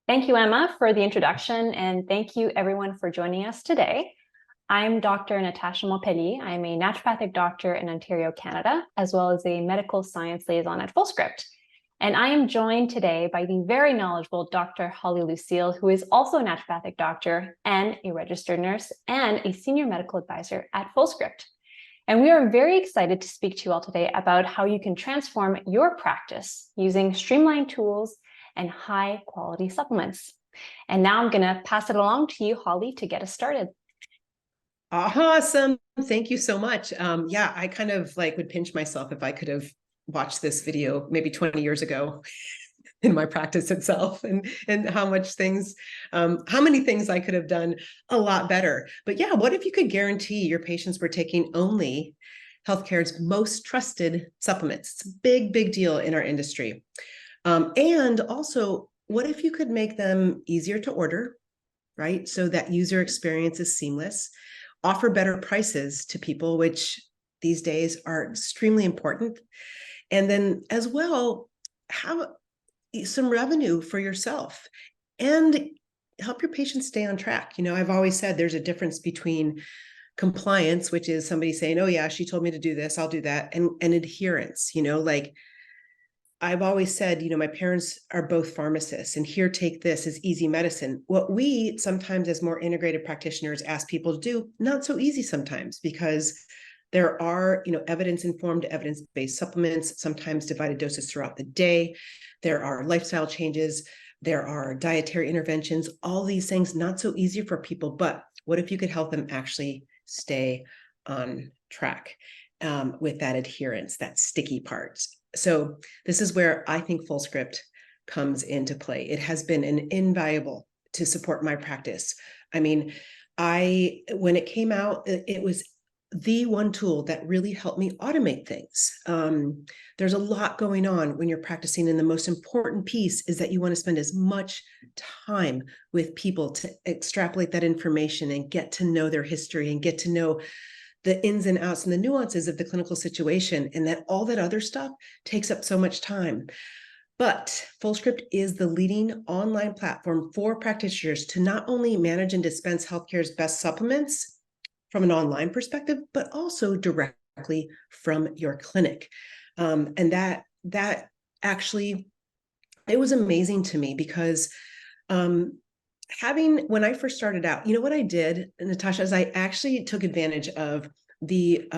Thank you, Emma, for the introduction, and thank you everyone for joining us today. I'm Dr. Natasha Montpellier. I'm a naturopathic doctor in Ontario, Canada, as well as a medical science liaison at Fullscript. And I am joined today by the very knowledgeable Dr. Holly Lucille, who is also a naturopathic doctor and a registered nurse and a senior medical advisor at Fullscript. And we are very excited to speak to you all today about how you can transform your practice using streamlined tools and high quality supplements. And now I'm going to pass it along to you, Holly, to get us started. Awesome. Thank you so much. Yeah, I kind of like would pinch myself if I could have watched this video maybe 20 years ago in my practice itself, and how many things I could have done a lot better. But yeah, what if you could guarantee your patients were taking only healthcare's most trusted supplements? It's a big, big deal in our industry. And also, what if you could make them easier to order, right? So that user experience is seamless, offer better prices to people, which these days are extremely important. And then as well, have some revenue for yourself and help your patients stay on track. You know, I've always said there's a difference between compliance, which is somebody saying, oh yeah, she told me to do this, I'll do that, and adherence. You know, like I've always said, you know, my parents are both pharmacists, and here, take this as easy medicine. What we sometimes as more integrated practitioners ask people to do, not so easy sometimes, because there are, you know, evidence-informed, evidence-based supplements, sometimes divided doses throughout the day. There are lifestyle changes. There are dietary interventions, all these things, not so easy for people. But what if you could help them actually stay on track with that adherence, that sticky part? So this is where I think Fullscript comes into play. It has been invaluable to support my practice. I mean, when it came out, it was the one tool that really helped me automate things. There's a lot going on when you're practicing, and the most important piece is that you want to spend as much time with people to extrapolate that information and get to know their history and get to know the ins and outs and the nuances of the clinical situation, and that all that other stuff takes up so much time. But Fullscript is the leading online platform for practitioners to not only manage and dispense healthcare's best supplements from an online perspective, but also directly from your clinic. And that actually, it was amazing to me because when I first started out, you know what I did, Natasha, is I actually took advantage of the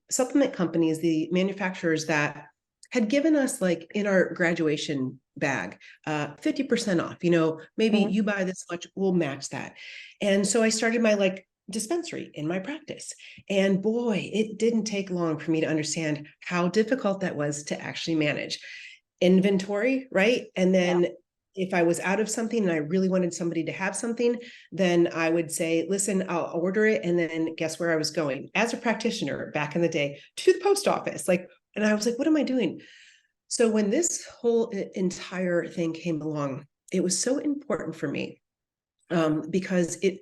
supplement companies, the manufacturers that had given us, like, in our graduation bag, 50% off, maybe you buy this much, we'll match that. And so I started my dispensary in my practice. And boy, it didn't take long for me to understand how difficult that was to actually manage inventory, right? And then if I was out of something and I really wanted somebody to have something, then I would say, listen, I'll order it. And then guess where I was going as a practitioner back in the day? To the post office. And I was like, what am I doing? So when this whole entire thing came along, it was so important for me because it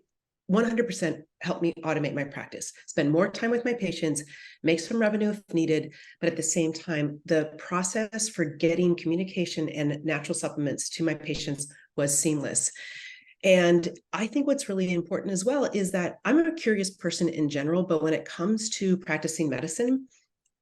100% helped me automate my practice, spend more time with my patients, make some revenue if needed, but at the same time, the process for getting communication and natural supplements to my patients was seamless. And I think what's really important as well is that I'm a curious person in general, but when it comes to practicing medicine,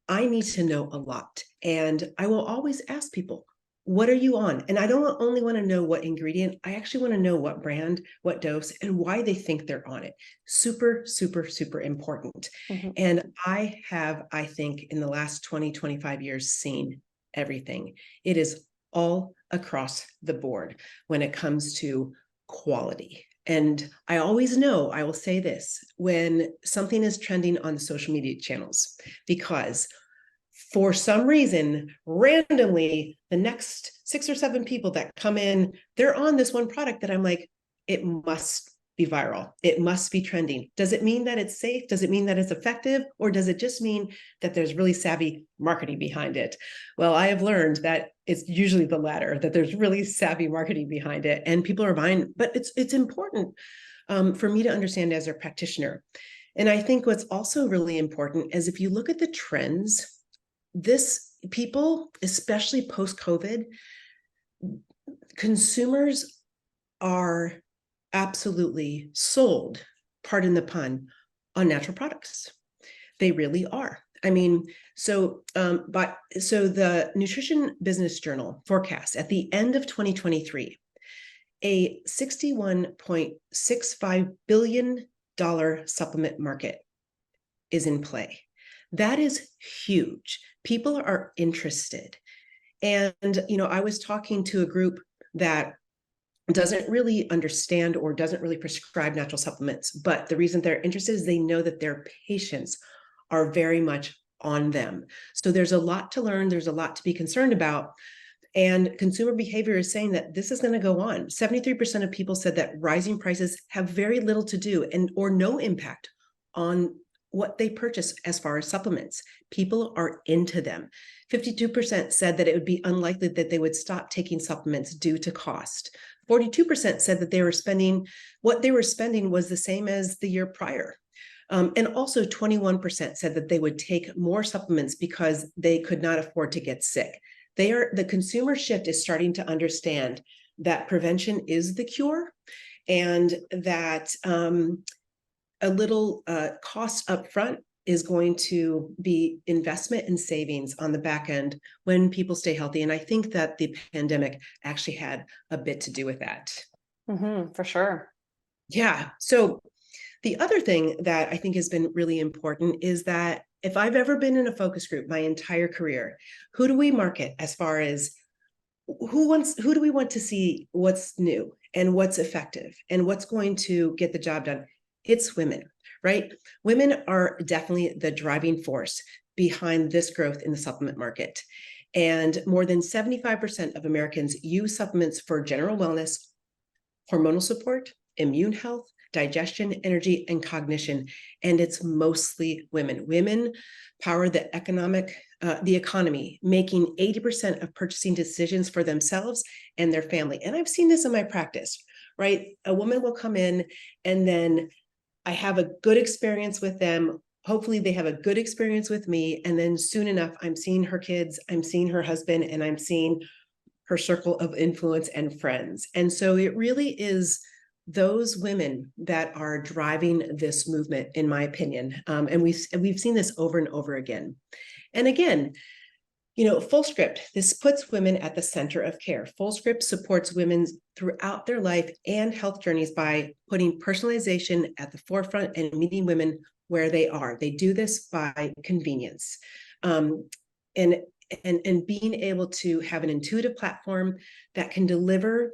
I need to know a lot. And I will always ask people, what are you on? And I don't only want to know what ingredient, I actually want to know what brand, what dose, and why they think they're on it. Super, super, super important. And I have, I think, in the last 20, 25 years, seen everything. It is all across the board when it comes to quality. And I always know, I will say this, when something is trending on the social media channels, because for some reason, randomly, the next 6 or 7 people that come in, they're on this one product that I'm like, it must be viral. It must be trending. Does it mean that it's safe? Does it mean that it's effective? Or does it just mean that there's really savvy marketing behind it? Well, I have learned that it's usually the latter, that there's really savvy marketing behind it and people are buying, but it's important for me to understand as a practitioner. And I think what's also really important is if you look at the trends, people, especially post-COVID, consumers are absolutely sold, pardon the pun, on natural products. They really are. I mean, so the Nutrition Business Journal forecasts at the end of 2023, a $61.65 billion supplement market is in play. That is huge. People are interested. And, I was talking to a group that doesn't really understand or doesn't really prescribe natural supplements, but the reason they're interested is they know that their patients are very much on them. So there's a lot to learn. There's a lot to be concerned about. And consumer behavior is saying that this is going to go on. 73% of people said that rising prices have very little to do or no impact on what they purchase as far as supplements. People are into them. 52% said that it would be unlikely that they would stop taking supplements due to cost. 42% said that what they were spending was the same as the year prior. And also 21% said that they would take more supplements because they could not afford to get sick. The consumer shift is starting to understand that prevention is the cure, and that a little cost upfront is going to be investment and savings on the back end when people stay healthy. And I think that the pandemic actually had a bit to do with that. For sure. Yeah. So the other thing that I think has been really important is that if I've ever been in a focus group my entire career, who do we market as far as who do we want to see what's new and what's effective and what's going to get the job done? It's women, right? Women are definitely the driving force behind this growth in the supplement market. And more than 75% of Americans use supplements for general wellness, hormonal support, immune health, digestion, energy, and cognition. And it's mostly women. Women power the economy, making 80% of purchasing decisions for themselves and their family. And I've seen this in my practice, right? A woman will come in and then I have a good experience with them. hopefully they have a good experience with me. And then soon enough, I'm seeing her kids, I'm seeing her husband, and I'm seeing her circle of influence and friends. And so it really is those women that are driving this movement, in my opinion. And we've seen this over and over again. And again, Fullscript, this puts women at the center of care. Fullscript supports women throughout their life and health journeys by putting personalization at the forefront and meeting women where they are. They do this by convenience. And being able to have an intuitive platform that can deliver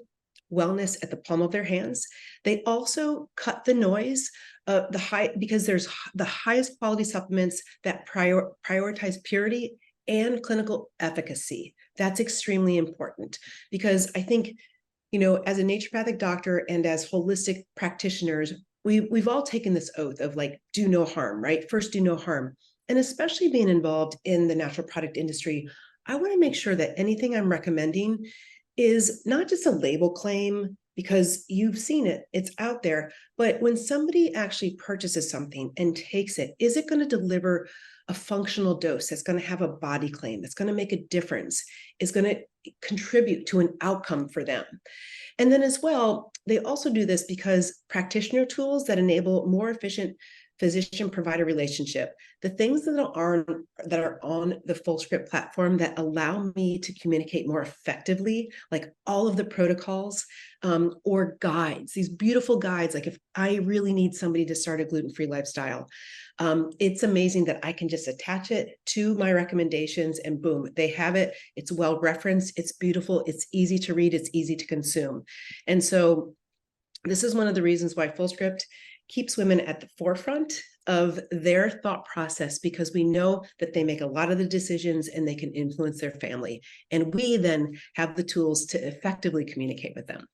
wellness at the palm of their hands. They also cut the noise because there's the highest quality supplements that prioritize purity and clinical efficacy. That's extremely important because I think, as a naturopathic doctor and as holistic practitioners, we've all taken this oath of like, do no harm, right? First, do no harm. And especially being involved in the natural product industry, I want to make sure that anything I'm recommending is not just a label claim, because you've seen it, it's out there, but when somebody actually purchases something and takes it, is it going to deliver a functional dose that's going to have a body claim, that's going to make a difference, is going to contribute to an outcome for them? And then as well, they also do this because practitioner tools that enable more efficient physician-provider relationship, the things that are on the Fullscript platform that allow me to communicate more effectively, like all of the protocols or guides, these beautiful guides, like if I really need somebody to start a gluten-free lifestyle, it's amazing that I can just attach it to my recommendations and boom, they have it. It's well referenced, it's beautiful, it's easy to read, it's easy to consume. And so this is one of the reasons why Fullscript keeps women at the forefront of their thought process, because we know that they make a lot of the decisions and they can influence their family. And we then have the tools to effectively communicate with them.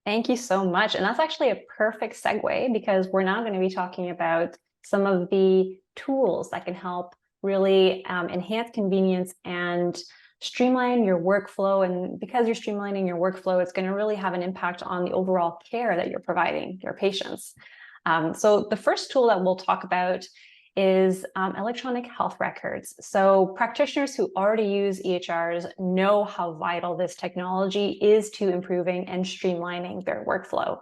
Thank you so much. And that's actually a perfect segue, because we're now going to be talking about some of the tools that can help really enhance convenience and streamline your workflow. And because you're streamlining your workflow, it's going to really have an impact on the overall care that you're providing your patients. So the first tool that we'll talk about is electronic health records. So practitioners who already use EHRs know how vital this technology is to improving and streamlining their workflow.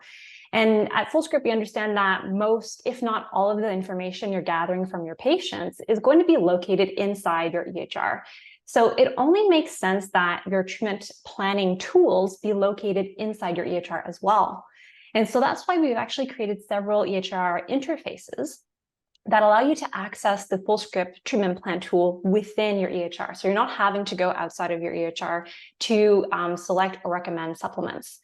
And at Fullscript, we understand that most, if not all of the information you're gathering from your patients is going to be located inside your EHR. So it only makes sense that your treatment planning tools be located inside your EHR as well. And so that's why we've actually created several EHR interfaces that allow you to access the Fullscript treatment plan tool within your EHR. So you're not having to go outside of your EHR to select or recommend supplements.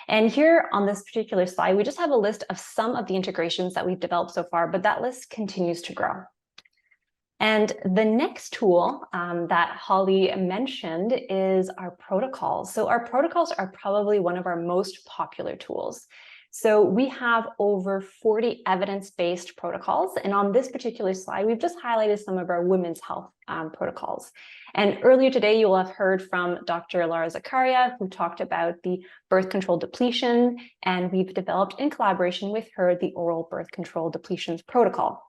And here on this particular slide, we just have a list of some of the integrations that we've developed so far, but that list continues to grow. And the next tool that Holly mentioned is our protocols. So our protocols are probably one of our most popular tools. So we have over 40 evidence-based protocols. And on this particular slide, we've just highlighted some of our women's health protocols. And earlier today, you will have heard from Dr. Lara Zakaria, who talked about the birth control depletion. And we've developed in collaboration with her, the oral birth control depletions protocol.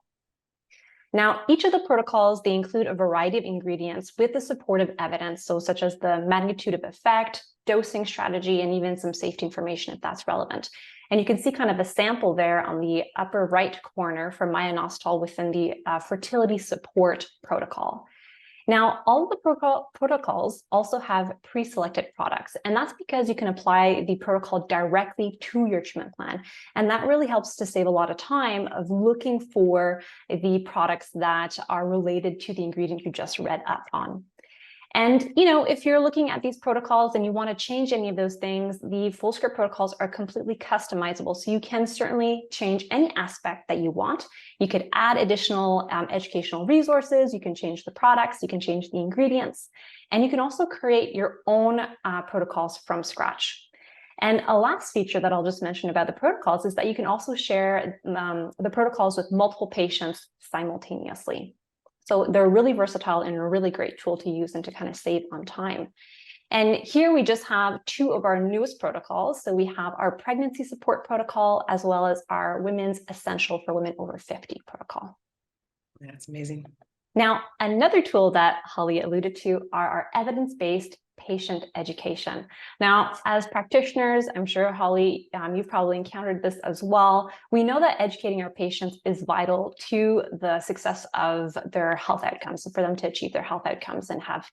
Now, each of the protocols, they include a variety of ingredients with the supportive evidence, so such as the magnitude of effect, dosing strategy, and even some safety information if that's relevant. And you can see kind of a sample there on the upper right corner for myonostal within the fertility support protocol. Now, all of the protocols also have pre-selected products, and that's because you can apply the protocol directly to your treatment plan. And that really helps to save a lot of time of looking for the products that are related to the ingredient you just read up on. And, if you're looking at these protocols and you want to change any of those things, the Fullscript protocols are completely customizable. So you can certainly change any aspect that you want. You could add additional educational resources. You can change the products. You can change the ingredients. And you can also create your own protocols from scratch. And a last feature that I'll just mention about the protocols is that you can also share the protocols with multiple patients simultaneously. So they're really versatile and a really great tool to use and to kind of save on time. And here we just have two of our newest protocols. So we have our pregnancy support protocol, as well as our women's essential for women over 50 protocol. That's amazing. Now, another tool that Holly alluded to are our evidence-based patient education. Now, as practitioners, I'm sure, Holly, you've probably encountered this as well. We know that educating our patients is vital to the success of their health outcomes, so for them to achieve their health outcomes and have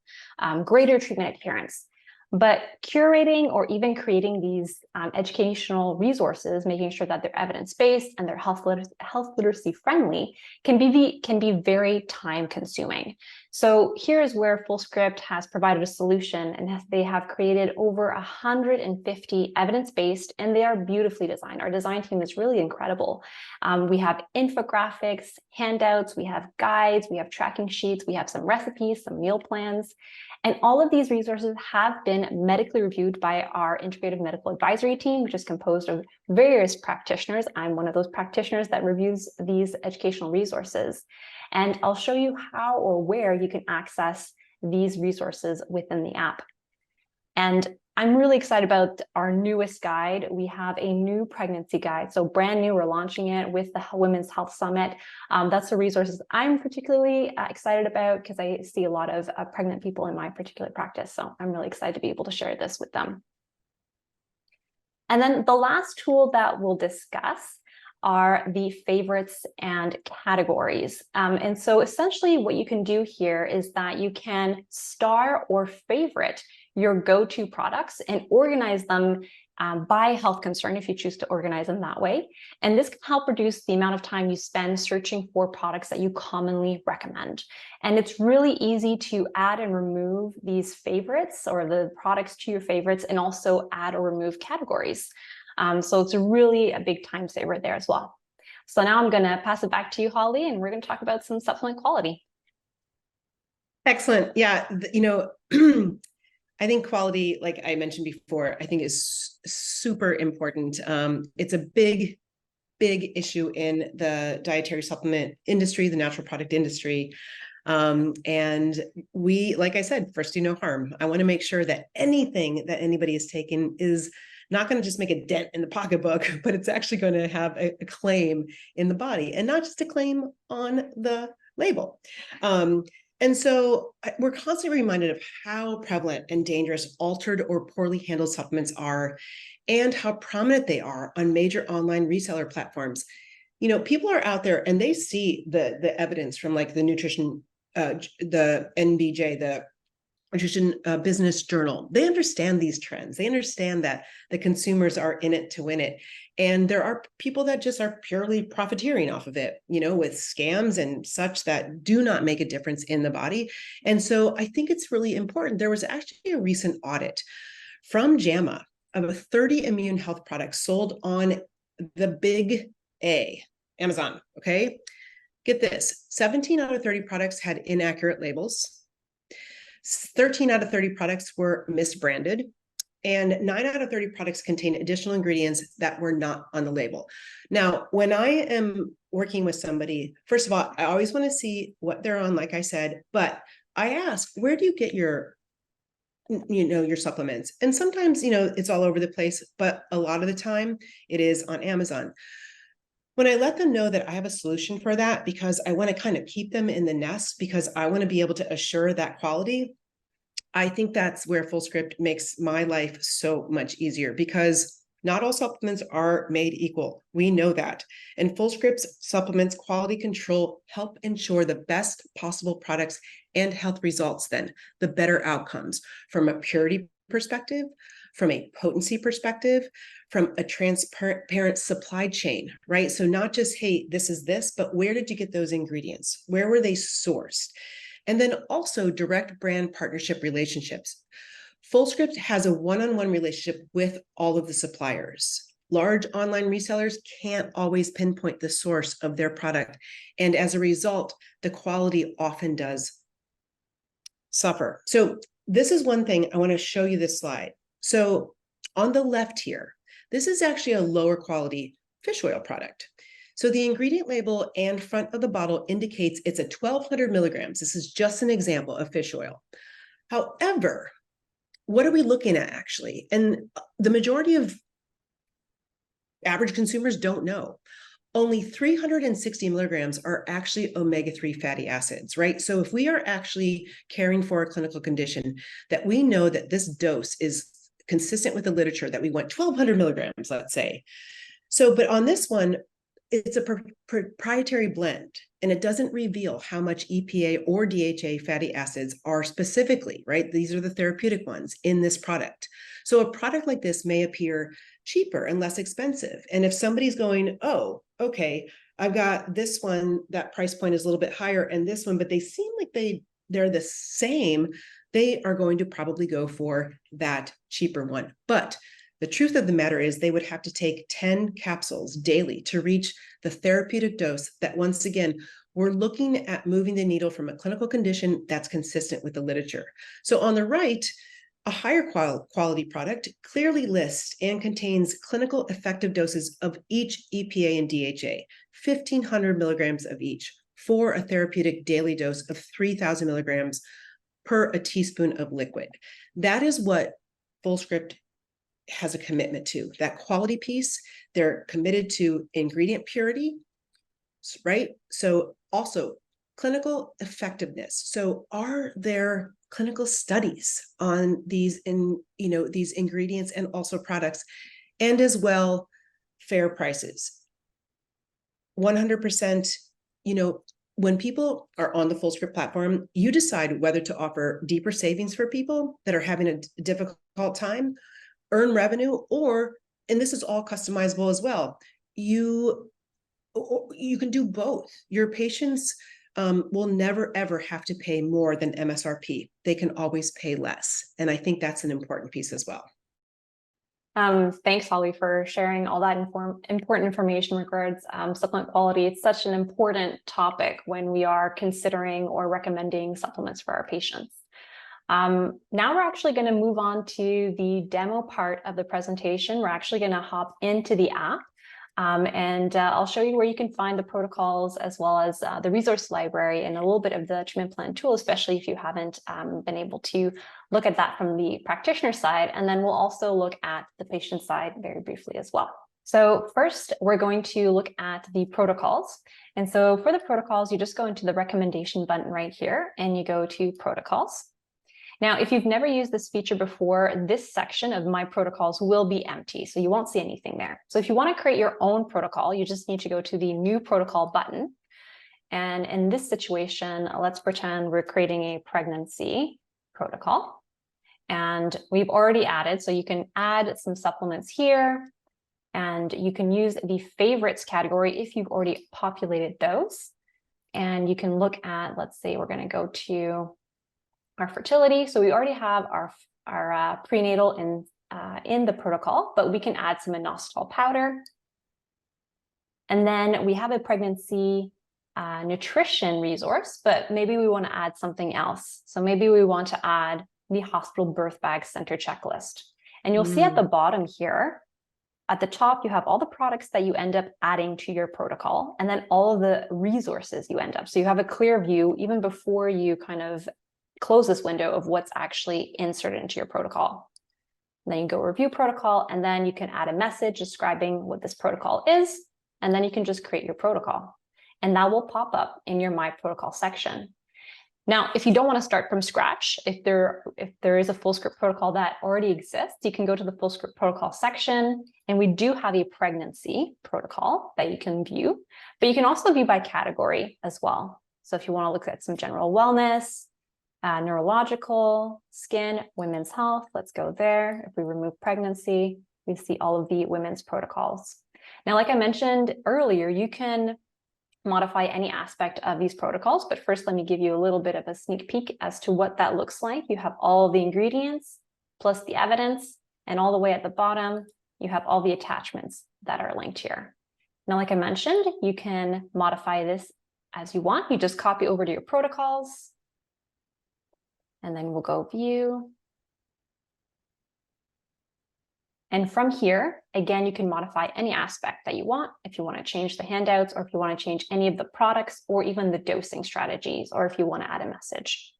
greater treatment adherence. But curating or even creating these educational resources, making sure that they're evidence-based and they're health literacy friendly, can be very time consuming. So here's where Fullscript has provided a solution, and they have created over 150 evidence-based, and they are beautifully designed. Our design team is really incredible. We have infographics, handouts, we have guides, we have tracking sheets, we have some recipes, some meal plans. And all of these resources have been medically reviewed by our integrative medical advisory team, which is composed of various practitioners. I'm one of those practitioners that reviews these educational resources. And I'll show you how or where you can access these resources within the app. And I'm really excited about our newest guide. We have a new pregnancy guide. So brand new, we're launching it with the Women's Health Summit. That's the resources I'm particularly excited about because I see a lot of pregnant people in my particular practice. So I'm really excited to be able to share this with them. And then the last tool that we'll discuss are the favorites and categories. And so essentially what you can do here is that you can star or favorite your go-to products and organize them by health concern if you choose to organize them that way. And this can help reduce the amount of time you spend searching for products that you commonly recommend. And it's really easy to add and remove these favorites or the products to your favorites, and also add or remove categories. So it's really a big time saver there as well. So now I'm going to pass it back to you, Holly, and we're going to talk about some supplement quality. Excellent. Yeah. I think quality, like I mentioned before, I think is super important. It's a big issue in the dietary supplement industry, the natural product industry. And we, like I said, first do no harm. I want to make sure that anything that anybody is taking is not going to just make a dent in the pocketbook, but it's actually going to have a claim in the body, and not just a claim on the label. And so we're constantly reminded of how prevalent and dangerous altered or poorly handled supplements are, and how prominent they are on major online reseller platforms. You know, people are out there and they see the evidence from like the nutrition, the NBJ, the Nutrition Business Journal. They understand these trends. They understand that the consumers are in it to win it. And there are people that just are purely profiteering off of it, you know, with scams and such that do not make a difference in the body. And so I think it's really important. There was actually a recent audit from JAMA of 30 immune health products sold on the big A, Amazon. Okay. Get this, 17 out of 30 products had inaccurate labels. 13 out of 30 products were misbranded, and 9 out of 30 products contain additional ingredients that were not on the label. Now, when I am working with somebody, first of all, I always want to see what they're on, like I said, but I ask, where do you get your supplements? And sometimes, it's all over the place, but a lot of the time it is on Amazon. When I let them know that I have a solution for that, because I want to kind of keep them in the nest, because I want to be able to assure that quality, I think that's where Fullscript makes my life so much easier, because not all supplements are made equal. We know that. And Fullscript's supplements quality control help ensure the best possible products and health results, then the better outcomes from a purity perspective, from a potency perspective, from a transparent supply chain, right? So not just, hey, this is this, but where did you get those ingredients? Where were they sourced? And then also direct brand partnership relationships. Fullscript has a one-on-one relationship with all of the suppliers. Large online resellers can't always pinpoint the source of their product. And as a result, the quality often does suffer. So this is one thing I want to show you this slide. So on the left here, this is actually a lower quality fish oil product. So the ingredient label and front of the bottle indicates it's 1,200 milligrams. This is just an example of fish oil. However, what are we looking at actually? And the majority of average consumers don't know. Only 360 milligrams are actually omega-3 fatty acids, right? So if we are actually caring for a clinical condition that we know that this dose is consistent with the literature, that we want 1200 milligrams, let's say. So, but on this one, it's a proprietary blend, and it doesn't reveal how much EPA or DHA fatty acids are specifically, right? These are the therapeutic ones in this product. So a product like this may appear cheaper and less expensive. And if somebody's going, oh, okay, I've got this one, that price point is a little bit higher, and this one, but they seem like they're the same, they are going to probably go for that cheaper one. But the truth of the matter is they would have to take 10 capsules daily to reach the therapeutic dose that, once again, we're looking at moving the needle from a clinical condition that's consistent with the literature. So on the right, a higher quality product clearly lists and contains clinical effective doses of each EPA and DHA, 1,500 milligrams of each, for a therapeutic daily dose of 3,000 milligrams per a teaspoon of liquid. That is what Fullscript has a commitment to, that quality piece. They're committed to ingredient purity, right? So also clinical effectiveness. So are there clinical studies on these these ingredients and also products, and as well fair prices? 100%, when people are on the Fullscript platform, you decide whether to offer deeper savings for people that are having a difficult time, earn revenue, or, and this is all customizable as well, you can do both. Your patients will never ever have to pay more than MSRP. They can always pay less. And I think that's an important piece as well. Thanks, Holly, for sharing all that important information regards supplement quality. It's such an important topic when we are considering or recommending supplements for our patients. Now we're actually going to move on to the demo part of the presentation. We're actually going to hop into the app, and I'll show you where you can find the protocols as well as the resource library and a little bit of the treatment plan tool, especially if you haven't been able to look at that from the practitioner side. And then we'll also look at the patient side very briefly as well. So first, we're going to look at the protocols. And so for the protocols, you just go into the recommendation button right here and you go to protocols. Now, if you've never used this feature before, this section of My Protocols will be empty, so you won't see anything there. So if you want to create your own protocol, you just need to go to the New Protocol button. And in this situation, let's pretend we're creating a pregnancy protocol. And we've already added, so you can add some supplements here, and you can use the favorites category if you've already populated those. And you can look at, let's say we're going to go to our fertility. So we already have our prenatal in the protocol, but we can add some inositol powder. And then we have a pregnancy nutrition resource, but maybe we want to add something else. So maybe we want to add the hospital birth bag center checklist. And you'll see at the bottom here, at the top, you have all the products that you end up adding to your protocol, and then all of the resources you end up. So you have a clear view even before you kind of close this window of what's actually inserted into your protocol. And then you go review protocol, and then you can add a message describing what this protocol is, and then you can just create your protocol. And that will pop up in your My Protocol section. Now, if you don't want to start from scratch, if there is a Fullscript protocol that already exists, you can go to the Fullscript protocol section, and we do have a pregnancy protocol that you can view, but you can also view by category as well. So if you want to look at some general wellness, neurological, skin, women's health, let's go there. If we remove pregnancy, we see all of the women's protocols. Now, like I mentioned earlier, you can modify any aspect of these protocols, but first let me give you a little bit of a sneak peek as to what that looks like. You have all the ingredients plus the evidence, and all the way at the bottom, you have all the attachments that are linked here. Now, like I mentioned, you can modify this as you want. You just copy over to your protocols, and then we'll go view. And from here, again, you can modify any aspect that you want. If you want to change the handouts, or if you want to change any of the products, or even the dosing strategies, or if you want to add a message.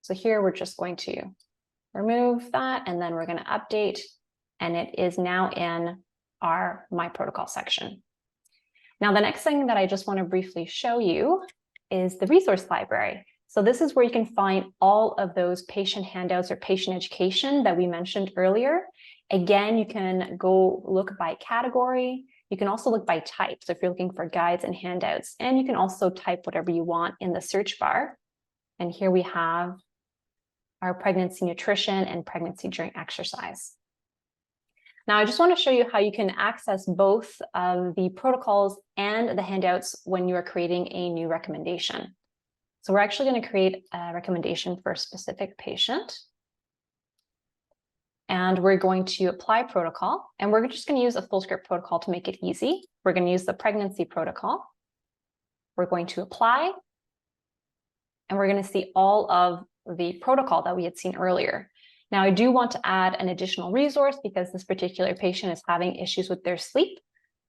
So here we're just going to remove that, and then we're going to update, and it is now in our My Protocol section. Now, the next thing that I just want to briefly show you is the resource library. So this is where you can find all of those patient handouts or patient education that we mentioned earlier. Again, you can go look by category. You can also look by type. So if you're looking for guides and handouts, and you can also type whatever you want in the search bar. And here we have our pregnancy nutrition and pregnancy during exercise. Now, I just want to show you how you can access both of the protocols and the handouts when you are creating a new recommendation. So we're actually going to create a recommendation for a specific patient. And we're going to apply protocol. And we're just going to use a Fullscript protocol to make it easy. We're going to use the pregnancy protocol. We're going to apply. And we're going to see all of the protocol that we had seen earlier. Now, I do want to add an additional resource because this particular patient is having issues with their sleep.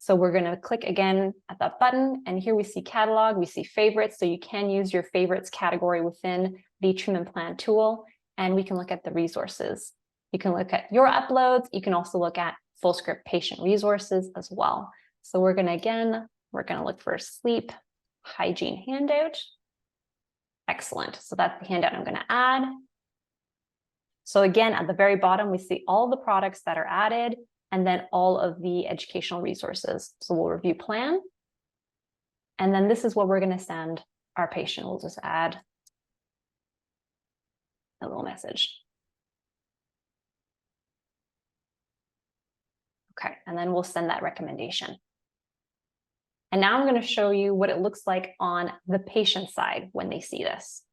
So we're going to click again at that button. And here we see catalog, we see favorites. So you can use your favorites category within the treatment plan tool. And we can look at the resources. You can look at your uploads. You can also look at Fullscript patient resources as well. So we're going to look for sleep hygiene handout. Excellent. So that's the handout I'm going to add. So again, at the very bottom, we see all the products that are added and then all of the educational resources. So we'll review plan. And then this is what we're going to send our patient. We'll just add a little message. Okay, and then we'll send that recommendation. And now I'm going to show you what it looks like on the patient side when they see this.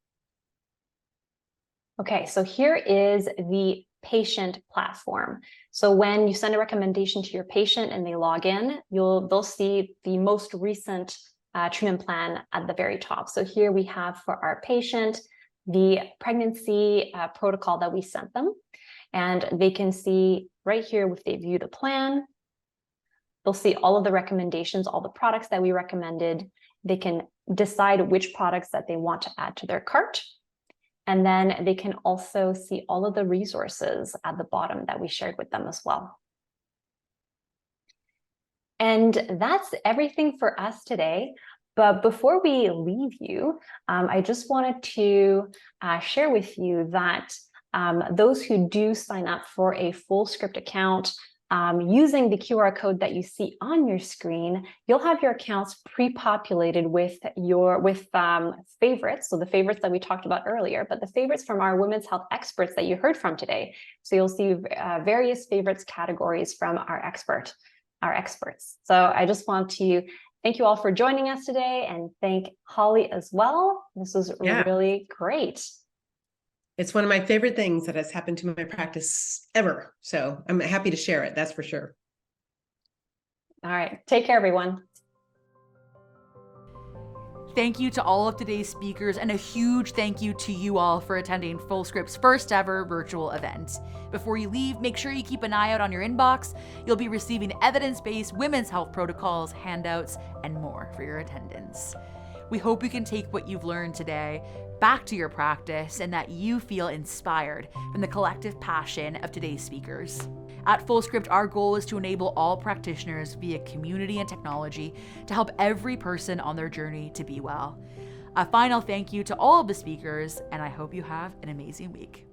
Okay, so here is the patient platform. So when you send a recommendation to your patient and they log in, they'll see the most recent treatment plan at the very top. So here we have for our patient the pregnancy protocol that we sent them. And they can see right here if they view the plan, they'll see all of the recommendations, all the products that we recommended. They can decide which products that they want to add to their cart. And then they can also see all of the resources at the bottom that we shared with them as well. And that's everything for us today. But before we leave you, I just wanted to share with you that those who do sign up for a Fullscript account using the QR code that you see on your screen, you'll have your accounts pre-populated with favorites. So the favorites that we talked about earlier, but the favorites from our women's health experts that you heard from today. So you'll see various favorites categories from our experts. So I just want to thank you all for joining us today and thank Holly as well. This was really great. It's one of my favorite things that has happened to my practice ever. So I'm happy to share it. That's for sure. All right. Take care, everyone. Thank you to all of today's speakers and a huge thank you to you all for attending Fullscript's first ever virtual event. Before you leave, make sure you keep an eye out on your inbox. You'll be receiving evidence-based women's health protocols, handouts, and more for your attendance. We hope you can take what you've learned today back to your practice and that you feel inspired from the collective passion of today's speakers. At Fullscript, our goal is to enable all practitioners via community and technology to help every person on their journey to be well. A final thank you to all of the speakers, and I hope you have an amazing week.